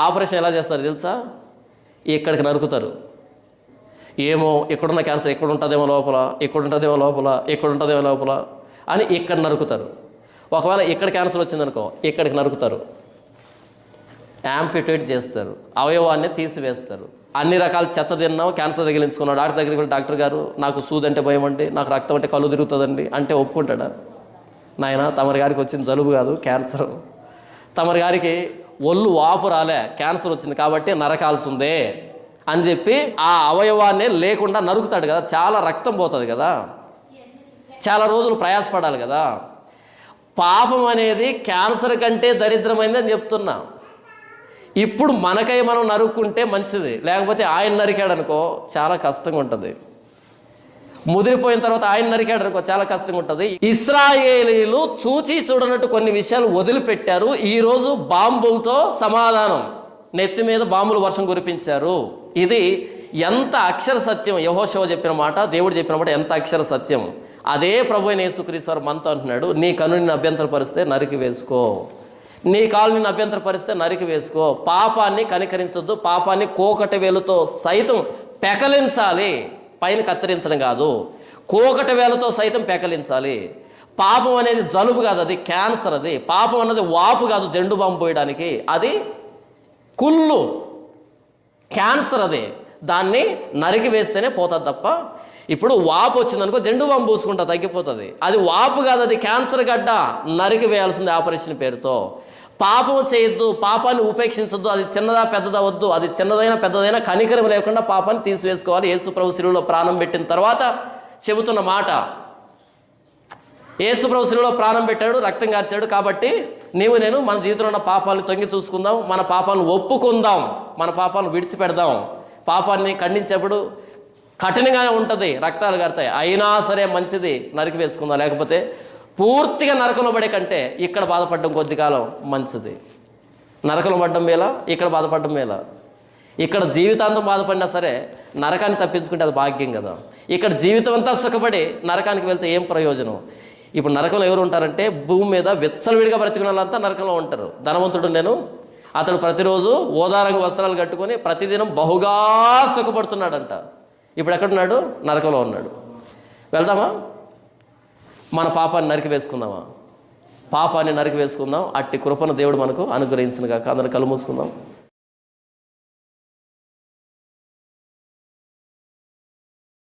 ఆపరేషన్ ఎలా చేస్తారు తెలుసా? ఇక్కడికి నరుకుతారు. ఏమో ఇక్కడున్న క్యాన్సర్ ఎక్కడ ఉంటుందేమో లోపల, ఇక్కడ ఉంటుందేమో లోపల, ఇక్కడ ఉంటుందేమో లోపల అని ఇక్కడ నరుకుతారు. ఒకవేళ ఇక్కడ క్యాన్సర్ వచ్చిందనుకో, ఇక్కడికి నరుకుతారు, యాంపిటేట్ చేస్తారు, అవయవాన్ని తీసివేస్తారు. అన్ని రకాల చెత్త తిన్నావు, క్యాన్సర్ తగిలించుకున్నావు. డాక్టర్ దగ్గరికి వెళ్ళి, డాక్టర్ గారు నాకు సూది అంటే భయం అండి, నాకు రక్తం అంటే కళ్ళు తిరుగుతుందండి అంటే ఒప్పుకుంటాడా? నాయన తమరి గారికి వచ్చింది జలుబు కాదు, క్యాన్సర్. తమరి గారికి ఒళ్ళు వాపు రాలే, క్యాన్సర్ వచ్చింది కాబట్టి నరకాల్సిందే అని చెప్పి ఆ అవయవాన్ని లేకుండా నరుకుతాడు కదా. చాలా రక్తం పోతుంది కదా, చాలా రోజులు ప్రయాసపడాలి కదా. పాపం అనేది క్యాన్సర్ కంటే దరిద్రమైంది అని చెప్తున్నా. ఇప్పుడు మనకై మనం నరుక్కుంటే మంచిది, లేకపోతే ఆయన నరికాడు అనుకో చాలా కష్టంగా ఉంటుంది. ముదిరిపోయిన తర్వాత ఆయన నరికాడు అనుకో చాలా కష్టంగా ఉంటుంది. ఇశ్రాయేలీలు చూచి చూడనట్టు కొన్ని విషయాలు వదిలిపెట్టారు. ఈరోజు బాంబులతో సమాధానం, నెత్తి మీద బాంబులు వర్షం కురిపించారు. ఇది ఎంత అక్షర సత్యం! యెహోషువ చెప్పిన మాట, దేవుడు చెప్పిన మాట ఎంత అక్షర సత్యం. అదే ప్రభు అయిన యేసుక్రీస్తు వారు మనతో అంటున్నాడు, నీ కన్నుని అభ్యంతరపరిస్తే నరికి వేసుకో, నీ కాలు నిన్ను అభ్యంతరపరిస్తే నరికి వేసుకో. పాపాన్ని కనికరించొద్దు, పాపాన్ని కోకటి వేలుతో సైతం పెకలించాలి. పైన కత్తిరించడం కాదు, కోకటి వేలతో సైతం పెకలించాలి. పాపం అనేది జలుబు కాదు, అది క్యాన్సర్. అది పాపం అన్నది వాపు కాదు, జెండు బాంబు పోయడానికి, అది కుళ్ళు, క్యాన్సర్. అది దాన్ని నరికి వేస్తేనే పోతుంది తప్ప. ఇప్పుడు వాపు వచ్చిందనుకో జెండు బాంబు పూసుకుంటా తగ్గిపోతుంది. అది వాపు కాదు, అది క్యాన్సర్ గడ్డ, నరికి వేయాల్సింది ఆపరేషన్ పేరుతో. పాపం చేయొద్దు, పాపాన్ని ఉపేక్షించొద్దు. అది చిన్నదా పెద్దదా వద్దు, అది చిన్నదైనా పెద్దదైనా కనికరం లేకుండా పాపాన్ని తీసివేసుకోవాలి. యేసు ప్రభు శిలువలో ప్రాణం పెట్టిన తర్వాత చెబుతున్న మాట, యేసు ప్రభు శిలువలో ప్రాణం పెట్టాడు, రక్తం కార్చాడు. కాబట్టి నేను మన జీవితంలో ఉన్న పాపాలను తొంగి చూసుకుందాం, మన పాపాలను ఒప్పుకుందాం, మన పాపాలను విడిచిపెడదాం. పాపాన్ని ఖండించేప్పుడు కఠినంగానే ఉంటుంది, రక్తాలు కారుతాయి. అయినా సరే మంచిది, నరికి వేసుకుందాం. లేకపోతే పూర్తిగా నరకంలో పడే కంటే ఇక్కడ బాధపడడం కొద్ది కాలం మంచిది. నరకంలో పడడం మేలా, ఇక్కడ బాధపడడం మేలా? ఇక్కడ జీవితాంతం బాధపడినా సరే నరకాన్ని తప్పించుకుంటే అది భాగ్యం కదా. ఇక్కడ జీవితం అంతా సుఖపడి నరకానికి వెళ్తే ఏం ప్రయోజనం? ఇప్పుడు నరకంలో ఎవరు ఉంటారంటే భూమి మీద విచ్చలవిడిగా బ్రతికిన వాళ్ళంతా నరకంలో ఉంటారు. ధనవంతుడు అతడు ప్రతిరోజు ఓదారంగ వస్త్రాలు కట్టుకొని ప్రతిదినం బహుగా సుఖపడుతున్నాడంట. ఇప్పుడు ఎక్కడున్నాడు? నరకంలో ఉన్నాడు. వెళ్దామా? మన పాపాన్ని నరికి వేసుకుందామా? పాపాన్ని నరికి వేసుకుందాం. అట్టి కృపను దేవుడు మనకు అనుగ్రహించిన కాక అందరం కళ్ళు మూసుకుందాం.